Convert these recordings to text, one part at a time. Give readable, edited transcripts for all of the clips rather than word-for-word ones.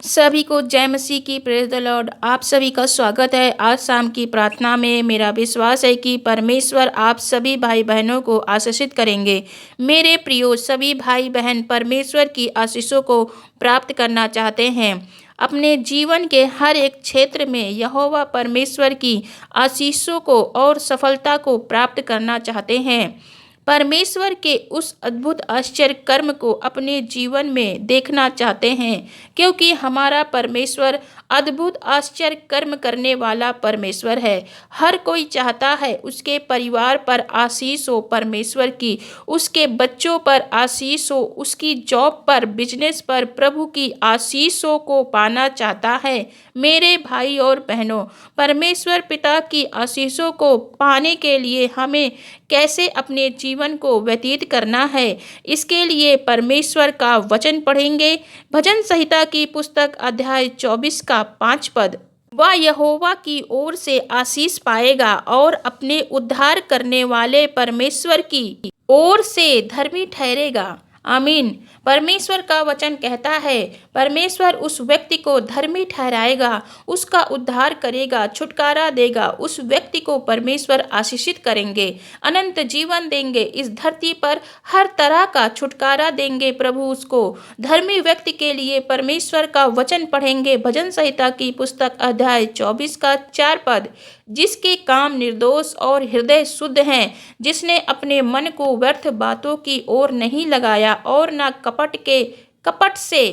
सभी को जय मसीह की, प्रेज द लॉर्ड। आप सभी का स्वागत है आज शाम की प्रार्थना में। मेरा विश्वास है कि परमेश्वर आप सभी भाई बहनों को आशीषित करेंगे। मेरे प्रियो सभी भाई बहन परमेश्वर की आशीषों को प्राप्त करना चाहते हैं। अपने जीवन के हर एक क्षेत्र में यहोवा परमेश्वर की आशीषों को और सफलता को प्राप्त करना चाहते हैं। परमेश्वर के उस अद्भुत आश्चर्य कर्म को अपने जीवन में देखना चाहते हैं, क्योंकि हमारा परमेश्वर अद्भुत आश्चर्य कर्म करने वाला परमेश्वर है। हर कोई चाहता है उसके परिवार पर आशीष हो परमेश्वर की, उसके बच्चों पर आशीष हो, उसकी जॉब पर, बिजनेस पर प्रभु की आशीषों को पाना चाहता है। मेरे भाई और बहनों, परमेश्वर पिता की आशीषों को पाने के लिए हमें कैसे अपने जीवन को व्यतीत करना है, इसके लिए परमेश्वर का वचन पढ़ेंगे। भजन संहिता की पुस्तक अध्याय 24 का 5 पद। वह यहोवा की ओर से आशीष पाएगा और अपने उद्धार करने वाले परमेश्वर की ओर से धर्मी ठहरेगा। आमीन। परमेश्वर का वचन कहता है परमेश्वर उस व्यक्ति को धर्मी ठहराएगा, उसका उद्धार करेगा, छुटकारा देगा। उस व्यक्ति को परमेश्वर आशीषित करेंगे, अनंत जीवन देंगे, इस धरती पर हर तरह का छुटकारा देंगे प्रभु उसको। धर्मी व्यक्ति के लिए परमेश्वर का वचन पढ़ेंगे। भजन संहिता की पुस्तक अध्याय 24 का 4 पद। जिसके काम निर्दोष और हृदय शुद्ध हैं, जिसने अपने मन को व्यर्थ बातों की ओर नहीं लगाया और न कपट से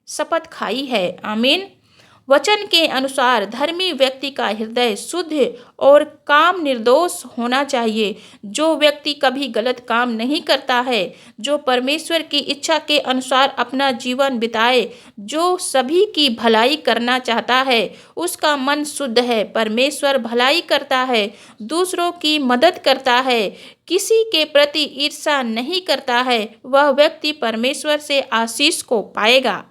शपथ खाई है। आमीन। वचन के अनुसार धर्मी व्यक्ति का हृदय शुद्ध और काम निर्दोष होना चाहिए। जो व्यक्ति कभी गलत काम नहीं करता है, जो परमेश्वर की इच्छा के अनुसार अपना जीवन बिताए, जो सभी की भलाई करना चाहता है, उसका मन शुद्ध है। परमेश्वर भलाई करता है, दूसरों की मदद करता है, किसी के प्रति ईर्ष्या नहीं करता है। वह व्यक्ति परमेश्वर से आशीष को पाएगा।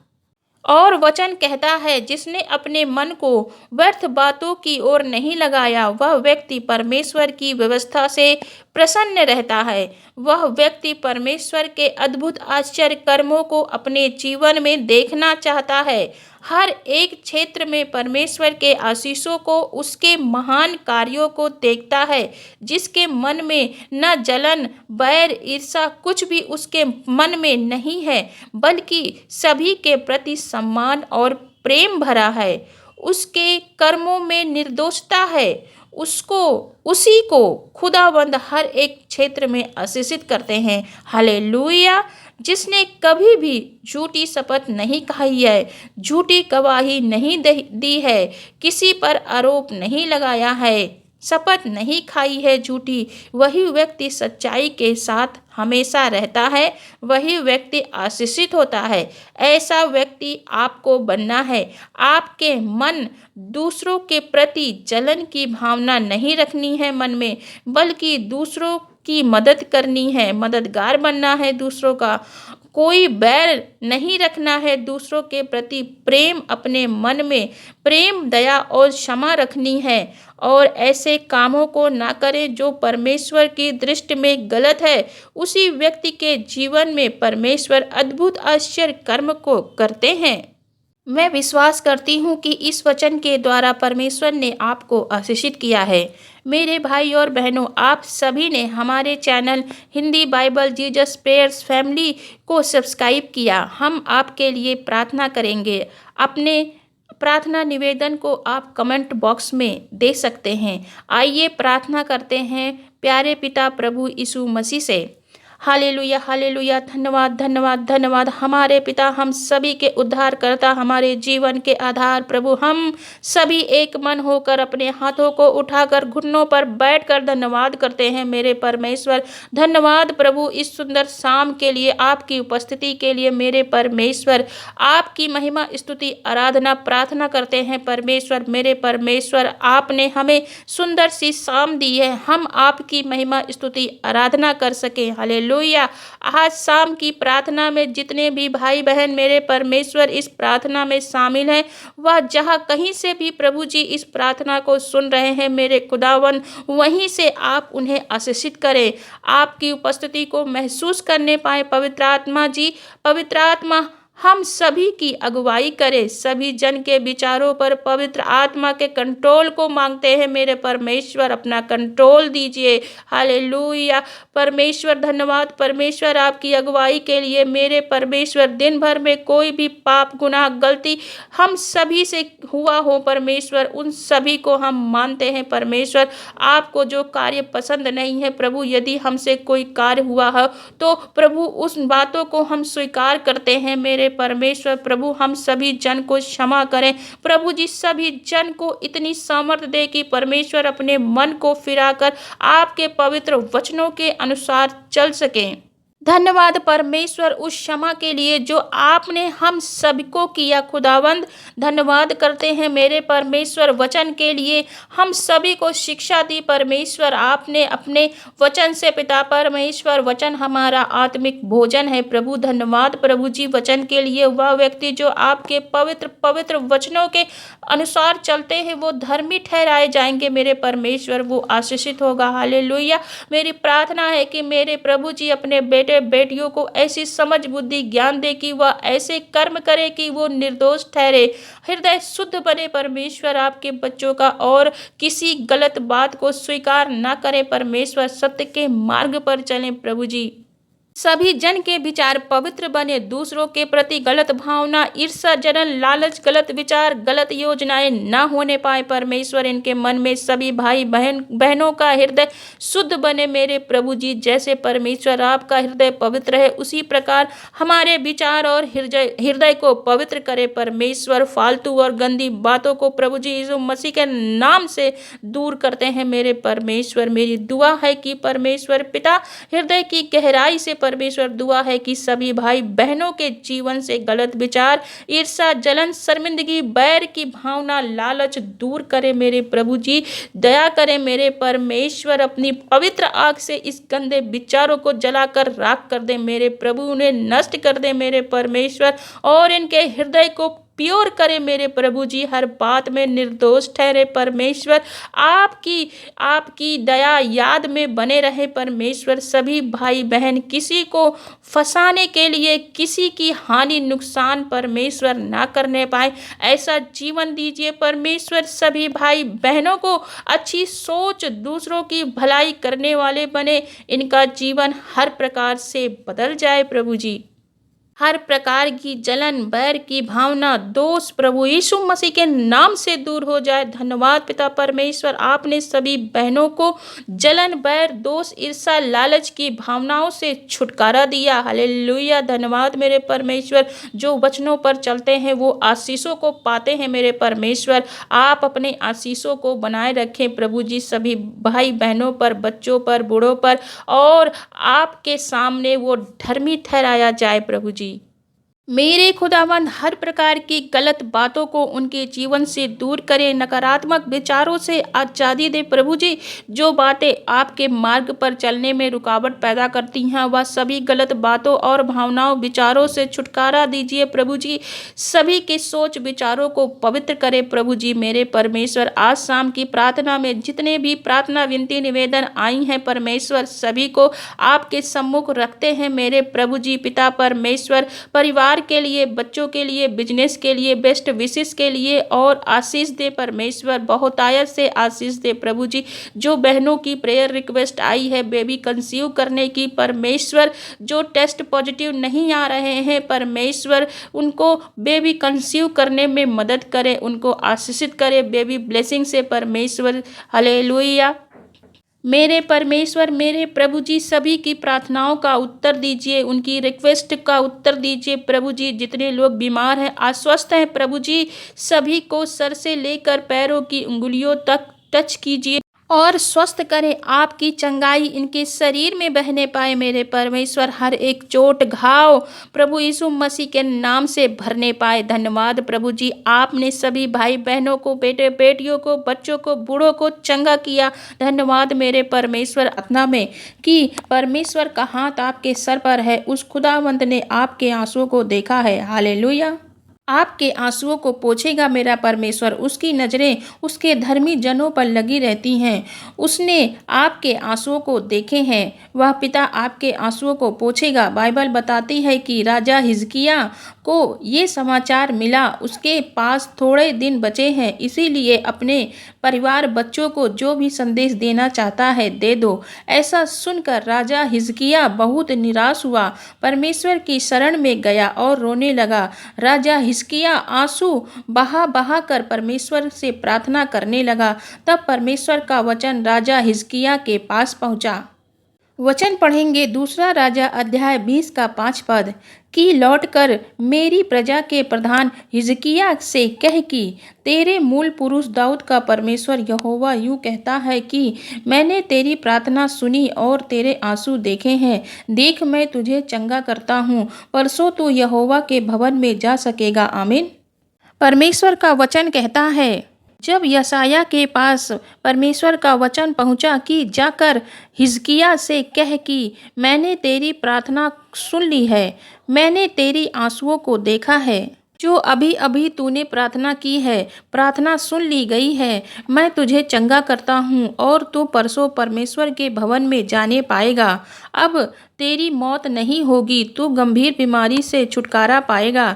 और वचन कहता है जिसने अपने मन को व्यर्थ बातों की ओर नहीं लगाया, वह व्यक्ति परमेश्वर की व्यवस्था से प्रसन्न रहता है। वह व्यक्ति परमेश्वर के अद्भुत आश्चर्य कर्मों को अपने जीवन में देखना चाहता है। हर एक क्षेत्र में परमेश्वर के आशीषों को, उसके महान कार्यों को देखता है। जिसके मन में न जलन, बैर, ईर्ष्या कुछ भी उसके मन में नहीं है, बल्कि सभी के प्रति सम्मान और प्रेम भरा है। उसके कर्मों में निर्दोषता है। उसी को खुदावंद हर एक क्षेत्र में आशीषित करते हैं। हालेलुया। जिसने कभी भी झूठी शपथ नहीं खाई है, झूठी गवाही नहीं दी है, किसी पर आरोप नहीं लगाया है, शपथ नहीं खाई है झूठी, वही व्यक्ति सच्चाई के साथ हमेशा रहता है, वही व्यक्ति आशीषित होता है। ऐसा व्यक्ति आपको बनना है। आपके मन दूसरों के प्रति जलन की भावना नहीं रखनी है मन में, बल्कि दूसरों की मदद करनी है, मददगार बनना है दूसरों का। कोई बैर नहीं रखना है, दूसरों के प्रति प्रेम, अपने मन में प्रेम, दया और क्षमा रखनी है। और ऐसे कामों को ना करें जो परमेश्वर की दृष्टि में गलत है। उसी व्यक्ति के जीवन में परमेश्वर अद्भुत आश्चर्य कर्म को करते हैं। मैं विश्वास करती हूँ कि इस वचन के द्वारा परमेश्वर ने आपको आशीषित किया है। मेरे भाई और बहनों, आप सभी ने हमारे channel Hindi Bible Jesus prayers family को सब्सक्राइब किया। हम आपके लिए प्रार्थना करेंगे। अपने प्रार्थना निवेदन को आप कमेंट बॉक्स में दे सकते हैं। आइए प्रार्थना करते हैं प्यारे पिता प्रभु यीशु मसीह से। Hallelujah, hallelujah. धन्यवाद, धन्यवाद, धन्यवाद हमारे पिता, हम सभी के उद्धार करता, हमारे जीवन के आधार प्रभु। हम सभी एक मन होकर अपने हाथों को उठाकर घुटनों पर बैठकर धन्यवाद करते हैं मेरे परमेश्वर। धन्यवाद प्रभु इस सुंदर शाम के लिए, आपकी उपस्थिति के लिए मेरे परमेश्वर। आपकी महिमा, स्तुति, आराधना, प्रार्थना करते हैं परमेश्वर। मेरे परमेश्वर, आपने हमें सुंदर सी शाम दी है, हम आपकी महिमा, स्तुति, आराधना कर सके। हालेलुया। आज शाम की प्रार्थना में जितने भी भाई बहन मेरे परमेश्वर इस प्रार्थना में शामिल हैं, वह जहाँ कहीं से भी प्रभु जी इस प्रार्थना को सुन रहे हैं मेरे खुदावन, वहीं से आप उन्हें आशीषित करें। आपकी उपस्थिति को महसूस करने पाए पवित्र आत्मा जी। पवित्र आत्मा हम सभी की अगुवाई करे, सभी जन के विचारों पर पवित्र आत्मा के कंट्रोल को मांगते हैं मेरे परमेश्वर, अपना कंट्रोल दीजिए। हालेलुया। परमेश्वर धन्यवाद परमेश्वर आपकी अगुवाई के लिए। मेरे परमेश्वर दिन भर में कोई भी पाप गुनाह गलती हम सभी से हुआ हो परमेश्वर, उन सभी को हम मानते हैं परमेश्वर। आपको जो कार्य पसंद नहीं है प्रभु, यदि हमसे कोई कार्य हुआ है तो प्रभु उस बातों को हम स्वीकार करते हैं मेरे परमेश्वर। प्रभु हम सभी जन को क्षमा करें प्रभु जी, सभी जन को इतनी सामर्थ्य दे कि परमेश्वर अपने मन को फिराकर आपके पवित्र वचनों के अनुसार चल सकें। धन्यवाद परमेश्वर उस क्षमा के लिए जो आपने हम सबको किया खुदावंद। धन्यवाद करते हैं मेरे परमेश्वर वचन के लिए, हम सभी को शिक्षा दी परमेश्वर आपने अपने वचन से। पिता परमेश्वर वचन हमारा आत्मिक भोजन है प्रभु। धन्यवाद प्रभु जी वचन के लिए। वह व्यक्ति जो आपके पवित्र पवित्र वचनों के अनुसार चलते हैं वो धर्मी ठहराए जाएंगे मेरे परमेश्वर, वो आशीषित होगा। हालेलुया। मेरी प्रार्थना है कि मेरे प्रभु जी अपने बेटे बेटियों को ऐसी समझ बुद्धि ज्ञान दे कि वह ऐसे कर्म करे कि वो निर्दोष ठहरे, हृदय शुद्ध बने परमेश्वर आपके बच्चों का, और किसी गलत बात को स्वीकार ना करें परमेश्वर, सत्य के मार्ग पर चलें प्रभु जी। सभी जन के विचार पवित्र बने, दूसरों के प्रति गलत भावना, ईर्ष्या, जलन, लालच, गलत विचार, गलत योजनाएं ना होने पाए परमेश्वर इनके मन में। सभी भाई बहनों का हृदय शुद्ध बने मेरे प्रभु जी। जैसे परमेश्वर आपका हृदय पवित्र है उसी प्रकार हमारे विचार और हृदय को पवित्र करे परमेश्वर। फालतू और गंदी बातों को प्रभु जी यीशु मसीह के नाम से दूर करते हैं मेरे परमेश्वर। मेरी दुआ है कि परमेश्वर पिता हृदय की गहराई से परमेश्वर दुआ है कि सभी भाई बहनों के जीवन से गलत विचार, ईर्ष्या, जलन, शर्मिंदगी, बैर की भावना, लालच दूर करे मेरे प्रभु जी। दया करे मेरे परमेश्वर, अपनी पवित्र आग से इस गंदे विचारों को जलाकर राख कर दे मेरे प्रभु, उन्हें नष्ट कर दे मेरे परमेश्वर, और इनके हृदय को प्योर करे मेरे प्रभु जी। हर बात में निर्दोष ठहरे परमेश्वर, आपकी दया याद में बने रहे परमेश्वर। सभी भाई बहन किसी को फंसाने के लिए किसी की हानि नुकसान परमेश्वर ना करने पाए, ऐसा जीवन दीजिए परमेश्वर। सभी भाई बहनों को अच्छी सोच, दूसरों की भलाई करने वाले बने, इनका जीवन हर प्रकार से बदल जाए प्रभु जी। हर प्रकार की जलन, बैर की भावना, दोष प्रभु यीशु मसीह के नाम से दूर हो जाए। धन्यवाद पिता परमेश्वर, आपने सभी बहनों को जलन, बैर, दोष, ईर्ष्या, लालच की भावनाओं से छुटकारा दिया। हालेलुया। धन्यवाद मेरे परमेश्वर, जो वचनों पर चलते हैं वो आशीषों को पाते हैं मेरे परमेश्वर। आप अपने आशीषों को बनाए रखें प्रभु जी, सभी भाई बहनों पर, बच्चों पर, बूढ़ों पर, और आपके सामने वो धर्मी ठहराया जाए प्रभु जी। मेरे खुदावंद हर प्रकार की गलत बातों को उनके जीवन से दूर करें, नकारात्मक विचारों से आज़ादी दे प्रभु जी। जो बातें आपके मार्ग पर चलने में रुकावट पैदा करती हैं वह सभी गलत बातों और भावनाओं विचारों से छुटकारा दीजिए प्रभु जी। सभी के सोच विचारों को पवित्र करें प्रभु जी मेरे परमेश्वर। आज शाम की प्रार्थना में जितने भी प्रार्थना विनती निवेदन आई हैं परमेश्वर, सभी को आपके सम्मुख रखते हैं मेरे प्रभु जी। पिता परमेश्वर, परिवार के लिए, बच्चों के लिए, बिजनेस के लिए, बेस्ट विशेष के लिए और आशीष दे परमेश्वर, बहुतायत से आशीष दे प्रभु जी। जो बहनों की प्रेयर रिक्वेस्ट आई है बेबी कंसीव करने की परमेश्वर, जो टेस्ट पॉजिटिव नहीं आ रहे हैं परमेश्वर, उनको बेबी कंसीव करने में मदद करें, उनको आशीषित करें बेबी ब्लेसिंग से परमेश्वर। हालेलुया। मेरे परमेश्वर, मेरे प्रभु जी, सभी की प्रार्थनाओं का उत्तर दीजिए, उनकी रिक्वेस्ट का उत्तर दीजिए प्रभु जी। जितने लोग बीमार हैं, अस्वस्थ हैं प्रभु जी, सभी को सर से लेकर पैरों की उंगलियों तक टच कीजिए और स्वस्थ करें। आपकी चंगाई इनके शरीर में बहने पाए मेरे परमेश्वर। हर एक चोट घाव प्रभु यीशु मसीह के नाम से भरने पाए। धन्यवाद प्रभु जी, आपने सभी भाई बहनों को, बेटे बेटियों को, बच्चों को, बूढ़ों को चंगा किया। धन्यवाद मेरे परमेश्वर। अपना में कि परमेश्वर का हाथ आपके सर पर है, उस खुदावंत ने आपके आंसुओं को देखा है। हालेलुया। आपके आंसुओं को पोंछेगा मेरा परमेश्वर। उसकी नज़रें उसके धर्मी जनों पर लगी रहती हैं। उसने आपके आंसुओं को देखे हैं। वह पिता आपके आंसुओं को पोंछेगा। बाइबल बताती है कि राजा हिजकिय्याह को ये समाचार मिला, उसके पास थोड़े दिन बचे हैं, इसीलिए अपने परिवार बच्चों को जो भी संदेश देना चाहता है दे दो। ऐसा सुनकर राजा हिजकिय्याह बहुत निराश हुआ, परमेश्वर की शरण में गया और रोने लगा। राजा हिजकिय्याह आंसू बहा बहा कर परमेश्वर से प्रार्थना करने लगा। तब परमेश्वर का वचन राजा हिजकिय्याह के पास पहुंचा। वचन पढ़ेंगे दूसरा राजा अध्याय 20 का 5 पद कि लौटकर मेरी प्रजा के प्रधान हिजकिय्याह से कह कि तेरे मूल पुरुष दाऊद का परमेश्वर यहोवा यूँ कहता है कि मैंने तेरी प्रार्थना सुनी और तेरे आंसू देखे हैं। देख मैं तुझे चंगा करता हूँ, परसों तू यहोवा के भवन में जा सकेगा। आमीन। परमेश्वर का वचन कहता है, जब यशायाह के पास परमेश्वर का वचन पहुंचा कि जाकर हिजकिय्याह से कह कि मैंने तेरी प्रार्थना सुन ली है, मैंने तेरी आंसुओं को देखा है, जो अभी अभी तूने प्रार्थना की है, प्रार्थना सुन ली गई है। मैं तुझे चंगा करता हूँ और तू परसों परमेश्वर के भवन में जाने पाएगा। अब तेरी मौत नहीं होगी, तू गंभीर बीमारी से छुटकारा पाएगा।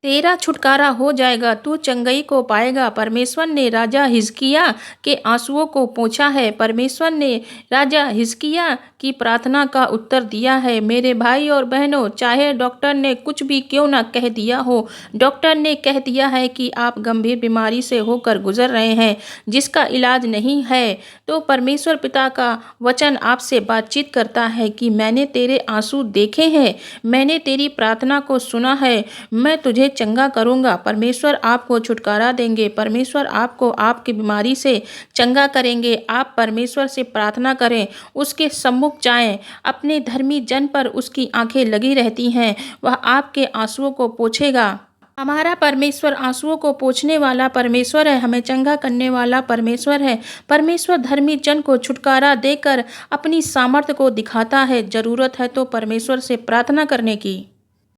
तेरा छुटकारा हो जाएगा, तू चंगाई को पाएगा। परमेश्वर ने राजा हिजकिय्याह के आंसुओं को पोंछा है। परमेश्वर ने राजा हिजकिय्याह की प्रार्थना का उत्तर दिया है। मेरे भाई और बहनों, चाहे डॉक्टर ने कुछ भी क्यों ना कह दिया हो, डॉक्टर ने कह दिया है कि आप गंभीर बीमारी से होकर गुजर रहे हैं जिसका इलाज नहीं है, तो परमेश्वर पिता का वचन आपसे बातचीत करता है कि मैंने तेरे आंसू देखे हैं, मैंने तेरी प्रार्थना को सुना है, मैं तुझे चंगा करूंगा। परमेश्वर आपको छुटकारा देंगे, परमेश्वर आपको आपकी बीमारी से चंगा करेंगे। आप परमेश्वर से प्रार्थना करें, उसके सम्मुख जाएं। अपने धर्मी जन पर उसकी आंखें लगी रहती हैं, वह आपके आंसुओं को पोंछेगा। हमारा परमेश्वर आंसुओं को पोंछने वाला परमेश्वर है, हमें चंगा करने वाला परमेश्वर है। परमेश्वर धर्मी जन को छुटकारा देकर अपनी सामर्थ्य को दिखाता है। जरूरत है तो परमेश्वर से प्रार्थना करने की।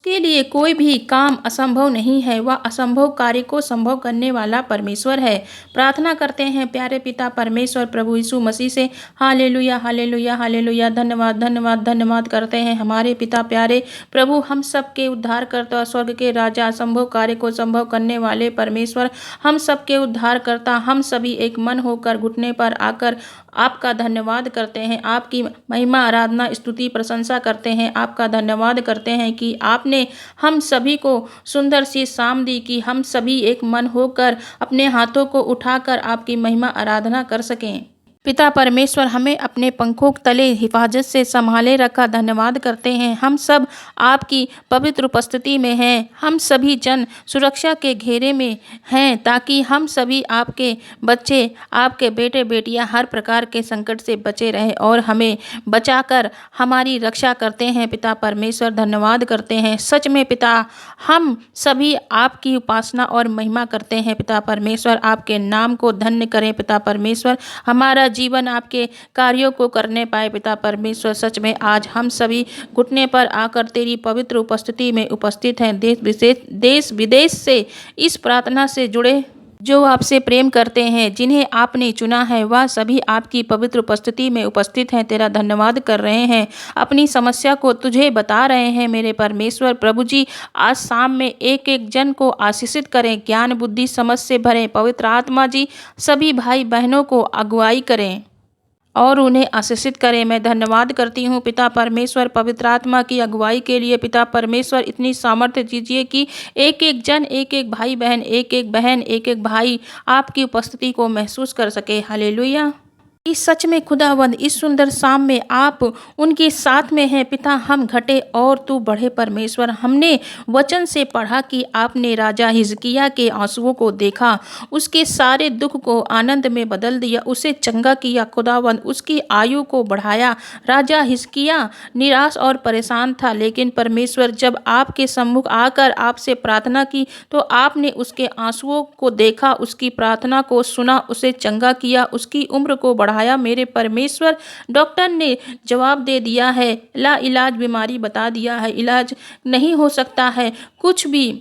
के लिए कोई भी काम असंभव नहीं है। वह असंभव कार्य को संभव करने वाला परमेश्वर है। प्रार्थना करते हैं प्यारे पिता परमेश्वर प्रभु यीशु मसीह से। Hallelujah hallelujah hallelujah. धन्यवाद धन्यवाद धन्यवाद करते हैं हमारे पिता प्यारे प्रभु, हम सब के उद्धारकर्ता, स्वर्ग के राजा, असंभव कार्य को संभव करने वाले परमेश्वर, हम सब के उद्धारकर्ता, हम सभी एक मन होकर घुटने पर आकर आपका धन्यवाद करते हैं, आपकी महिमा आराधना स्तुति प्रशंसा करते हैं, आपका धन्यवाद करते हैं कि आपने हम सभी को सुंदर सी शाम दी कि हम सभी एक मन होकर अपने हाथों को उठाकर आपकी महिमा आराधना कर सकें। पिता परमेश्वर, हमें अपने पंखों के तले हिफाजत से संभाले रखा धन्यवाद करते हैं। हम सब आपकी पवित्र उपस्थिति में हैं। हम सभी जन सुरक्षा के घेरे में हैं ताकि हम सभी आपके बच्चे, आपके बेटे बेटियां हर प्रकार के संकट से बचे रहें और हमें बचाकर हमारी रक्षा करते हैं। पिता परमेश्वर धन्यवाद करते हैं। सच में पिता, हम सभी आपकी उपासना और महिमा करते हैं। पिता परमेश्वर, आपके नाम को धन्य करें। पिता परमेश्वर, हमारा जीवन आपके कार्यों को करने पाए। पिता परमेश्वर, सच में आज हम सभी घुटने पर आकर तेरी पवित्र उपस्थिति में उपस्थित हैं। देश विदेश से इस प्रार्थना से जुड़े जो आपसे प्रेम करते हैं, जिन्हें आपने चुना है, वह सभी आपकी पवित्र उपस्थिति में उपस्थित हैं। तेरा धन्यवाद कर रहे हैं, अपनी समस्या को तुझे बता रहे हैं। मेरे परमेश्वर प्रभु जी, आज शाम में एक एक जन को आशीषित करें, ज्ञान बुद्धि समझ से भरें। पवित्र आत्मा जी सभी भाई बहनों को अगुवाई करें और उन्हें आशीषित करें। मैं धन्यवाद करती हूँ पिता परमेश्वर पवित्र आत्मा की अगुवाई के लिए। पिता परमेश्वर, इतनी सामर्थ्य दीजिए कि एक एक जन, एक एक भाई बहन, एक एक बहन, एक एक भाई आपकी उपस्थिति को महसूस कर सके। हालेलुया। इस सच में खुदावंद, इस सुंदर शाम में आप उनके साथ में हैं। पिता, हम घटे और तू बढ़े। परमेश्वर, हमने वचन से पढ़ा कि आपने राजा हिजकिय्याह के आंसुओं को देखा, उसके सारे दुख को आनंद में बदल दिया, उसे चंगा किया। खुदावंद, उसकी आयु को बढ़ाया। राजा हिजकिय्याह निराश और परेशान था, लेकिन परमेश्वर जब आपके सम्मुख आकर आपसे प्रार्थना की तो आपने उसके आंसुओं को देखा, उसकी प्रार्थना को सुना, उसे चंगा किया, उसकी उम्र को बढ़ाया। मेरे परमेश्वर, डॉक्टर ने जवाब दे दिया है, ला इलाज बीमारी बता दिया है, इलाज नहीं हो सकता है, कुछ भी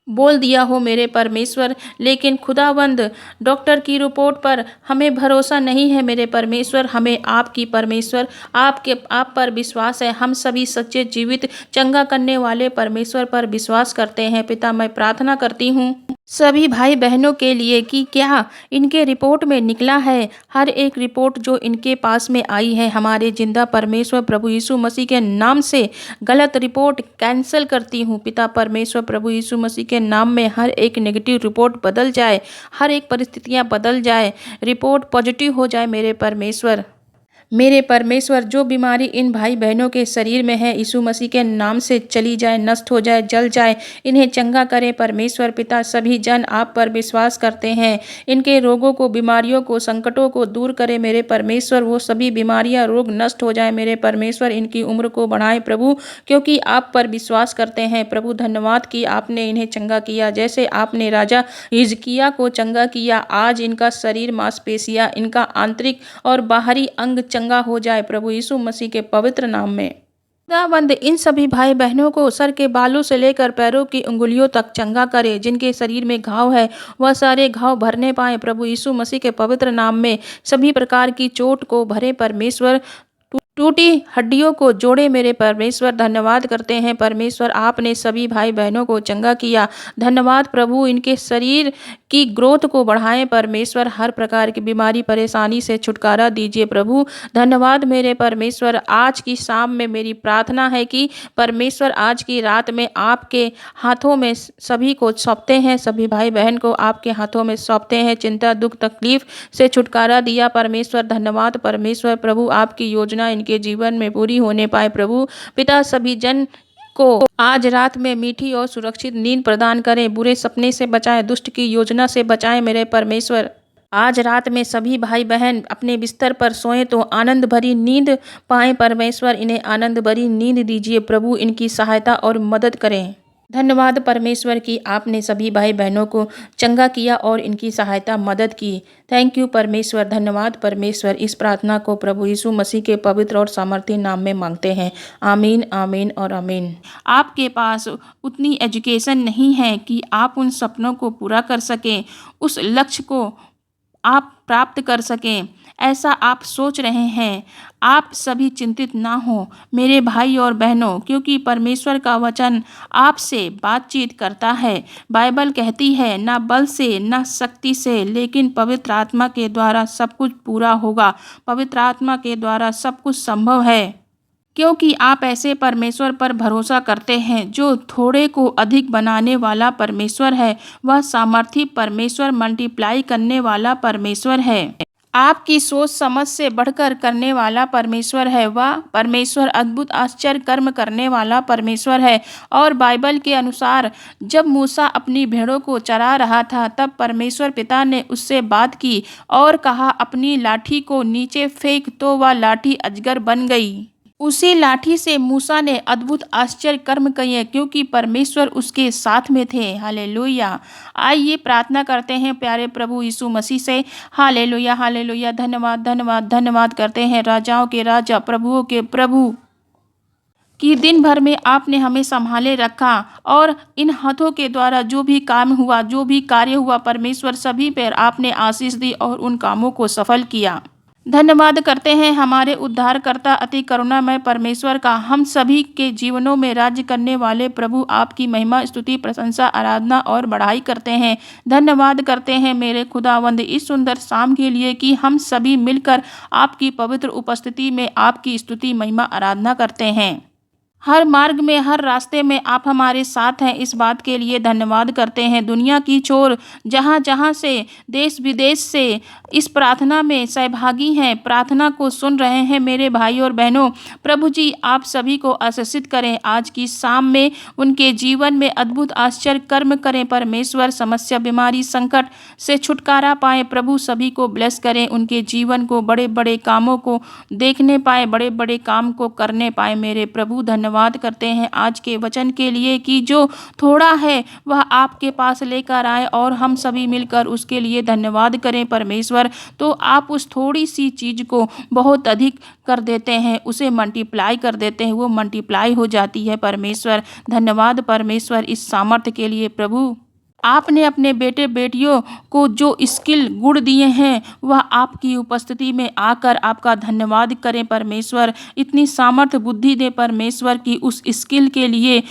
बोल दिया हो मेरे परमेश्वर, लेकिन खुदावंद डॉक्टर की रिपोर्ट पर हमें भरोसा नहीं है मेरे परमेश्वर, हमें आपकी परमेश्वर आप पर विश्वास है। हम सभी सच्चे जीवित चंगा करने वाले परमेश्वर पर विश्वास करते हैं। पिता, मैं प्रार्थना करती हूँ सभी भाई बहनों के लिए कि क्या इनके रिपोर्ट में निकला है, हर एक रिपोर्ट जो इनके पास में आई है, हमारे जिंदा परमेश्वर प्रभु यीशु मसीह के नाम से गलत रिपोर्ट कैंसिल करती हूँ। पिता परमेश्वर प्रभु यीशु मसीह के नाम में हर एक नेगेटिव रिपोर्ट बदल जाए, हर एक परिस्थितियाँ बदल जाए, रिपोर्ट पॉजिटिव हो जाए मेरे परमेश्वर जो बीमारी इन भाई बहनों के शरीर में है, यीशु मसीह के नाम से चली जाए, नष्ट हो जाए, जल जाए, इन्हें चंगा करें परमेश्वर पिता। सभी जन आप पर विश्वास करते हैं, इनके रोगों को, बीमारियों को, संकटों को दूर करें मेरे परमेश्वर। वो सभी बीमारियां, रोग नष्ट हो जाए मेरे परमेश्वर, इनकी उम्र को बढ़ाएं प्रभु, क्योंकि आप पर विश्वास करते हैं प्रभु। धन्यवाद कि आपने इन्हें चंगा किया, जैसे आपने राजा हिजकिय्याह को चंगा किया। आज इनका शरीर, मांसपेशियां, इनका आंतरिक और बाहरी अंग चंगा हो जाए प्रभु यीशु मसीह के पवित्र नाम में। खुदावंद इन सभी भाई बहनों को सर के बालों से लेकर पैरों की उंगलियों तक चंगा करे। जिनके शरीर में घाव है वह सारे घाव भरने पाए प्रभु यीशु मसीह के पवित्र नाम में। सभी प्रकार की चोट को भरे परमेश्वर, टूटी हड्डियों को जोड़े मेरे परमेश्वर। धन्यवाद करते हैं परमेश्वर, आपने सभी भाई बहनों को चंगा किया। धन्यवाद प्रभु, इनके शरीर की ग्रोथ को बढ़ाएं परमेश्वर, हर प्रकार की बीमारी परेशानी से छुटकारा दीजिए प्रभु। धन्यवाद मेरे परमेश्वर। आज की शाम में मेरी प्रार्थना है कि परमेश्वर आज की रात में आपके हाथों में सभी को सौंपते हैं, सभी भाई बहन को आपके हाथों में सौंपते हैं। चिंता, दुख, तकलीफ से छुटकारा दिया परमेश्वर। धन्यवाद परमेश्वर प्रभु, आपकी योजना इनके जीवन में पूरी होने पाए प्रभु पिता। सभी जन को आज रात में मीठी और सुरक्षित नींद प्रदान करें, बुरे सपने से बचाएं, दुष्ट की योजना से बचाएं मेरे परमेश्वर। आज रात में सभी भाई बहन अपने बिस्तर पर सोएं तो आनंद भरी नींद पाएं परमेश्वर। इन्हें आनंद भरी नींद दीजिए प्रभु, इनकी सहायता और मदद करें। धन्यवाद परमेश्वर कि आपने सभी भाई बहनों को चंगा किया और इनकी सहायता मदद की। थैंक यू परमेश्वर। धन्यवाद परमेश्वर। इस प्रार्थना को प्रभु यीशु मसीह के पवित्र और सामर्थी नाम में मांगते हैं। आमीन, आमीन और आमीन। आपके पास उतनी एजुकेशन नहीं है कि आप उन सपनों को पूरा कर सकें, उस लक्ष्य को आप प्राप्त कर सकें, ऐसा आप सोच रहे हैं। आप सभी चिंतित ना हो मेरे भाई और बहनों, क्योंकि परमेश्वर का वचन आपसे बातचीत करता है। बाइबल कहती है, ना बल से ना शक्ति से, लेकिन पवित्र आत्मा के द्वारा सब कुछ पूरा होगा। पवित्र आत्मा के द्वारा सब कुछ संभव है, क्योंकि आप ऐसे परमेश्वर पर भरोसा करते हैं जो थोड़े को अधिक बनाने वाला परमेश्वर है। वह सामर्थी परमेश्वर, मल्टीप्लाई करने वाला परमेश्वर है, आपकी सोच समझ से बढ़कर करने वाला परमेश्वर है। वह परमेश्वर अद्भुत आश्चर्य कर्म करने वाला परमेश्वर है। और बाइबल के अनुसार जब मूसा अपनी भेड़ों को चरा रहा था, तब परमेश्वर पिता ने उससे बात की और कहा, अपनी लाठी को नीचे फेंक, तो वह लाठी अजगर बन गई। उसी लाठी से मूसा ने अद्भुत आश्चर्य कर्म किए, क्योंकि परमेश्वर उसके साथ में थे। हालेलुया। आइए प्रार्थना करते हैं प्यारे प्रभु यीशु मसीह से। Hallelujah, hallelujah. धन्यवाद, धन्यवाद, धन्यवाद करते हैं राजाओं के राजा, प्रभुओं के प्रभु, कि दिन भर में आपने हमें संभाले रखा और इन हाथों के द्वारा जो भी काम हुआ, जो भी कार्य हुआ परमेश्वर, सभी पर आपने आशीष दी और उन कामों को सफल किया। धन्यवाद करते हैं हमारे उद्धारकर्ता अति करुणामय परमेश्वर का। हम सभी के जीवनों में राज्य करने वाले प्रभु, आपकी महिमा, स्तुति, प्रशंसा, आराधना और बढ़ाई करते हैं। धन्यवाद करते हैं मेरे खुदावंद इस सुंदर शाम के लिए कि हम सभी मिलकर आपकी पवित्र उपस्थिति में आपकी स्तुति, महिमा, आराधना करते हैं। हर मार्ग में, हर रास्ते में आप हमारे साथ हैं, इस बात के लिए धन्यवाद करते हैं। दुनिया की छोर जहाँ जहाँ से, देश विदेश से इस प्रार्थना में सहभागी हैं, प्रार्थना को सुन रहे हैं मेरे भाई और बहनों, प्रभु जी आप सभी को आशीषित करें। आज की शाम में उनके जीवन में अद्भुत आश्चर्य कर्म करें परमेश्वर। समस्या, बीमारी, संकट से छुटकारा पाएँ प्रभु। सभी को ब्लेस करें, उनके जीवन को बड़े बड़े कामों को देखने पाए, बड़े बड़े काम को करने पाए मेरे प्रभु। धन्यवाद धन्यवाद करते हैं आज के वचन के लिए कि जो थोड़ा है वह आपके पास लेकर आए और हम सभी मिलकर उसके लिए धन्यवाद करें परमेश्वर। तो आप उस थोड़ी सी चीज़ को बहुत अधिक कर देते हैं, उसे मल्टीप्लाई कर देते हैं, वो मल्टीप्लाई हो जाती है परमेश्वर। धन्यवाद परमेश्वर इस सामर्थ्य के लिए प्रभु। आपने अपने बेटे बेटियों को जो स्किल गुण दिए हैं वह आपकी उपस्थिति में आकर आपका धन्यवाद करें परमेश्वर। इतनी सामर्थ्य बुद्धि दे परमेश्वर की उस स्किल के लिए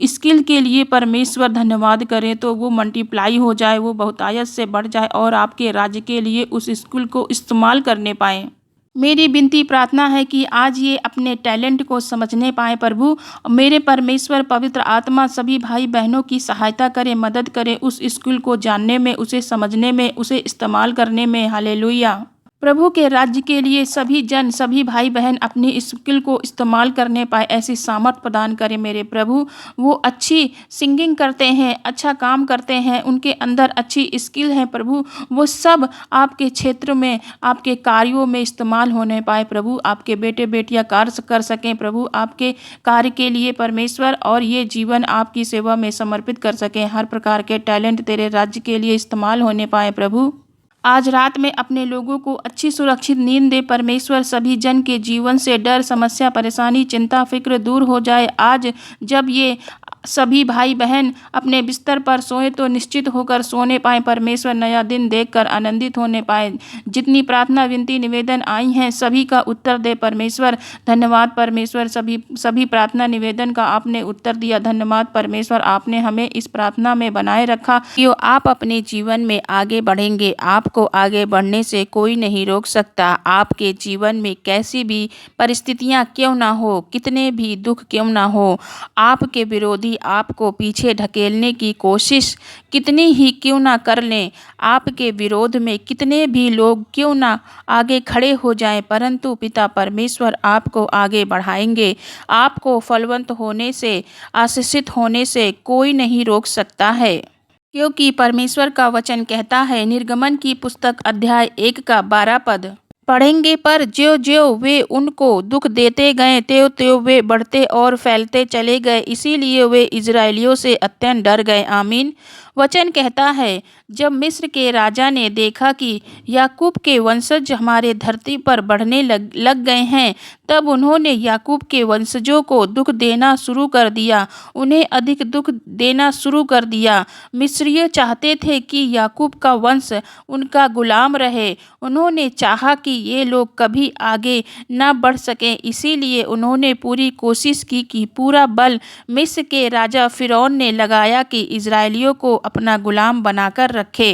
स्किल के लिए परमेश्वर धन्यवाद करें तो वो मल्टीप्लाई हो जाए, वो बहुतायत से बढ़ जाए और आपके राज्य के लिए उस स्किल को इस्तेमाल करने पाएँ। मेरी विनती प्रार्थना है कि आज ये अपने टैलेंट को समझने पाए प्रभु। मेरे परमेश्वर पवित्र आत्मा सभी भाई बहनों की सहायता करे, मदद करे उस स्किल को जानने में, उसे समझने में, उसे इस्तेमाल करने में। हालेलुया। प्रभु के राज्य के लिए सभी जन, सभी भाई बहन अपनी स्किल को इस्तेमाल करने पाए, ऐसी सामर्थ प्रदान करें मेरे प्रभु। वो अच्छी सिंगिंग करते हैं, अच्छा काम करते हैं, उनके अंदर अच्छी स्किल है प्रभु, वो सब आपके क्षेत्र में, आपके कार्यों में इस्तेमाल होने पाए प्रभु। आपके बेटे बेटियां कार्य कर सकें प्रभु, आपके कार्य के लिए परमेश्वर, और ये जीवन आपकी सेवा में समर्पित कर सकें। हर प्रकार के टैलेंट तेरे राज्य के लिए इस्तेमाल होने पाए प्रभु। आज रात में अपने लोगों को अच्छी सुरक्षित नींद दे परमेश्वर। सभी जन के जीवन से डर, समस्या, परेशानी, चिंता, फिक्र दूर हो जाए। आज जब ये सभी भाई बहन अपने बिस्तर पर सोए तो निश्चित होकर सोने पाए परमेश्वर, नया दिन देखकर आनंदित होने पाए। जितनी प्रार्थना विनती निवेदन आई हैं सभी का उत्तर दे परमेश्वर। धन्यवाद परमेश्वर, सभी प्रार्थना निवेदन का आपने उत्तर दिया। धन्यवाद परमेश्वर, आपने हमें इस प्रार्थना में बनाए रखा कि आप अपने जीवन में आगे बढ़ेंगे। आपको आगे बढ़ने से कोई नहीं रोक सकता। आपके जीवन में कैसी भी परिस्थितियां क्यों ना हो, कितने भी दुख क्यों ना हो, आपके विरोधी आपको पीछे ढकेलने की कोशिश कितनी ही क्यों ना कर लें, आपके विरोध में कितने भी लोग क्यों ना आगे खड़े हो जाएं, परंतु पिता परमेश्वर आपको आगे बढ़ाएंगे। आपको फलवंत होने से, आशीषित होने से कोई नहीं रोक सकता है, क्योंकि परमेश्वर का वचन कहता है, निर्गमन की पुस्तक अध्याय 1 का 12 पद पढ़ेंगे, पर ज्यों ज्यों वे उनको दुख देते गए त्यों त्यों वे बढ़ते और फैलते चले गए, इसीलिए वे इजरायलियों से अत्यंत डर गए। आमीन। वचन कहता है, जब मिस्र के राजा ने देखा कि याकूब के वंशज हमारे धरती पर बढ़ने लग गए हैं, तब उन्होंने याकूब के वंशजों को दुख देना शुरू कर दिया, उन्हें अधिक दुख देना शुरू कर दिया। मिस्रीय चाहते थे कि याकूब का वंश उनका गुलाम रहे। उन्होंने चाहा कि ये लोग कभी आगे न बढ़ सकें, इसीलिए उन्होंने पूरी कोशिश की कि पूरा बल मिस्र के राजा फिरौन ने लगाया कि इजरायलियों को अपना गुलाम बनाकर रखे,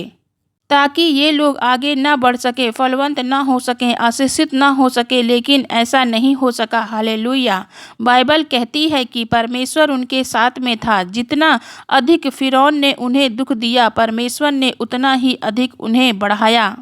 ताकि ये लोग आगे ना बढ़ सके, फलवंत ना हो सकें, आशीषित ना हो सके। लेकिन ऐसा नहीं हो सका। हालेलुया। बाइबल कहती है कि परमेश्वर उनके साथ में था। जितना अधिक फिरौन ने उन्हें दुख दिया, परमेश्वर ने उतना ही अधिक उन्हें बढ़ाया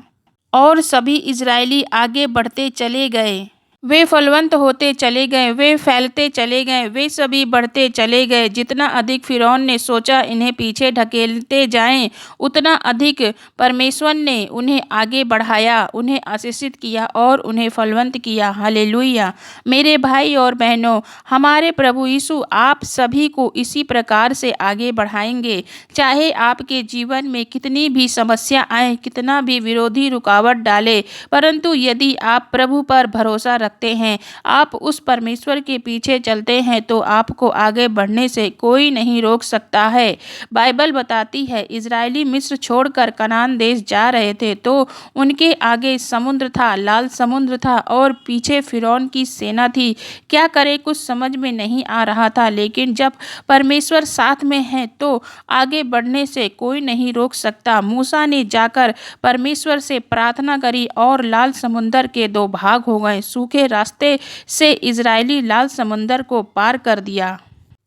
और सभी इजरायली आगे बढ़ते चले गए। वे फलवंत होते चले गए, वे फैलते चले गए, वे सभी बढ़ते चले गए। जितना अधिक फिरौन ने सोचा इन्हें पीछे ढकेलते जाएं, उतना अधिक परमेश्वर ने उन्हें आगे बढ़ाया, उन्हें आशीषित किया और उन्हें फलवंत किया। हालेलुया। मेरे भाई और बहनों, हमारे प्रभु यीशु आप सभी को इसी प्रकार से आगे बढ़ाएंगे। चाहे आपके जीवन में कितनी भी समस्या आए, कितना भी विरोधी रुकावट डाले, परंतु यदि आप प्रभु पर भरोसा रखते हैं, आप उस परमेश्वर के पीछे चलते हैं, तो आपको आगे बढ़ने से कोई नहीं रोक सकता है। बाइबल बताती है, इजरायली मिस्र छोड़कर कनान देश जा रहे थे तो उनके आगे समुद्र था, लाल समुद्र था, और पीछे फिरौन की सेना थी। क्या करे कुछ समझ में नहीं आ रहा था, लेकिन जब परमेश्वर साथ में है तो आगे बढ़ने से कोई नहीं रोक सकता। मूसा ने जाकर परमेश्वर से प्रार्थना करी और लाल समुद्र के 2 भाग हो गए। सूखे रास्ते से इजरायली लाल समुंदर को पार कर दिया।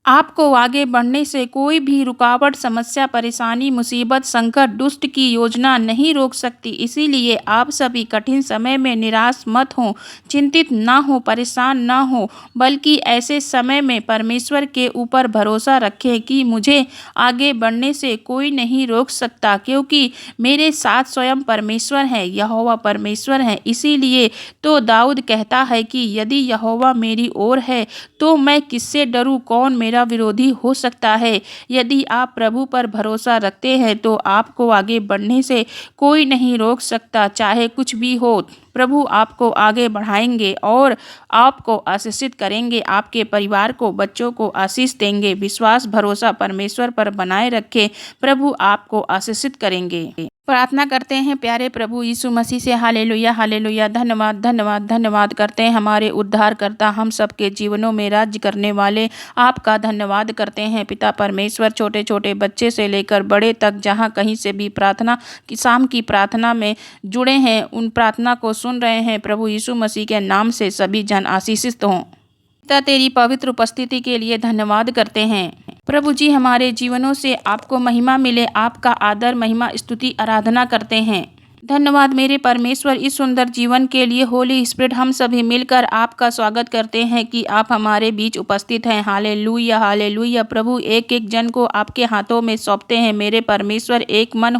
आपको आगे बढ़ने से कोई भी रुकावट, समस्या, परेशानी, मुसीबत, संकट, दुष्ट की योजना नहीं रोक सकती। इसीलिए आप सभी कठिन समय में निराश मत हों, चिंतित ना हो, परेशान ना हो, बल्कि ऐसे समय में परमेश्वर के ऊपर भरोसा रखें कि मुझे आगे बढ़ने से कोई नहीं रोक सकता, क्योंकि मेरे साथ स्वयं परमेश्वर है, यहोवा परमेश्वर है। इसीलिए तो दाऊद कहता है कि यदि यहोवा मेरी ओर है तो मैं किससे डरूं, कौन मेरा विरोधी हो सकता है। यदि आप प्रभु पर भरोसा रखते हैं तो आपको आगे बढ़ने से कोई नहीं रोक सकता, चाहे कुछ भी हो। प्रभु आपको आगे बढ़ाएंगे और आपको आशीषित करेंगे, आपके परिवार को, बच्चों को आशीष देंगे। विश्वास भरोसा परमेश्वर पर बनाए रखें, प्रभु आपको आशीषित करेंगे। प्रार्थना करते हैं प्यारे प्रभु यीशु मसीह से। Hallelujah hallelujah. धन्यवाद धन्यवाद धन्यवाद करते हैं हमारे उद्धारकर्ता, हम सबके जीवनों में राज्य करने वाले आपका धन्यवाद करते हैं पिता परमेश्वर। छोटे छोटे बच्चे से लेकर बड़े तक जहाँ कहीं से भी प्रार्थना की शाम की प्रार्थना में जुड़े हैं, उन प्रार्थना को सुन रहे हैं, प्रभु यीशु मसीह के नाम से सभी जन आशीषित हों। पिता तेरी पवित्र उपस्थिति के लिए धन्यवाद करते हैं प्रभु जी। हमारे जीवनों से आपको महिमा मिले, आपका आदर महिमा स्तुति आराधना करते हैं। धन्यवाद मेरे परमेश्वर इस सुंदर जीवन के लिए। होली स्पिरिट, हम सभी मिलकर आपका स्वागत करते हैं कि आप हमारे बीच उपस्थित हैं। Hallelujah hallelujah. प्रभु एक एक जन को आपके हाथों में सौंपते हैं मेरे परमेश्वर। एक मन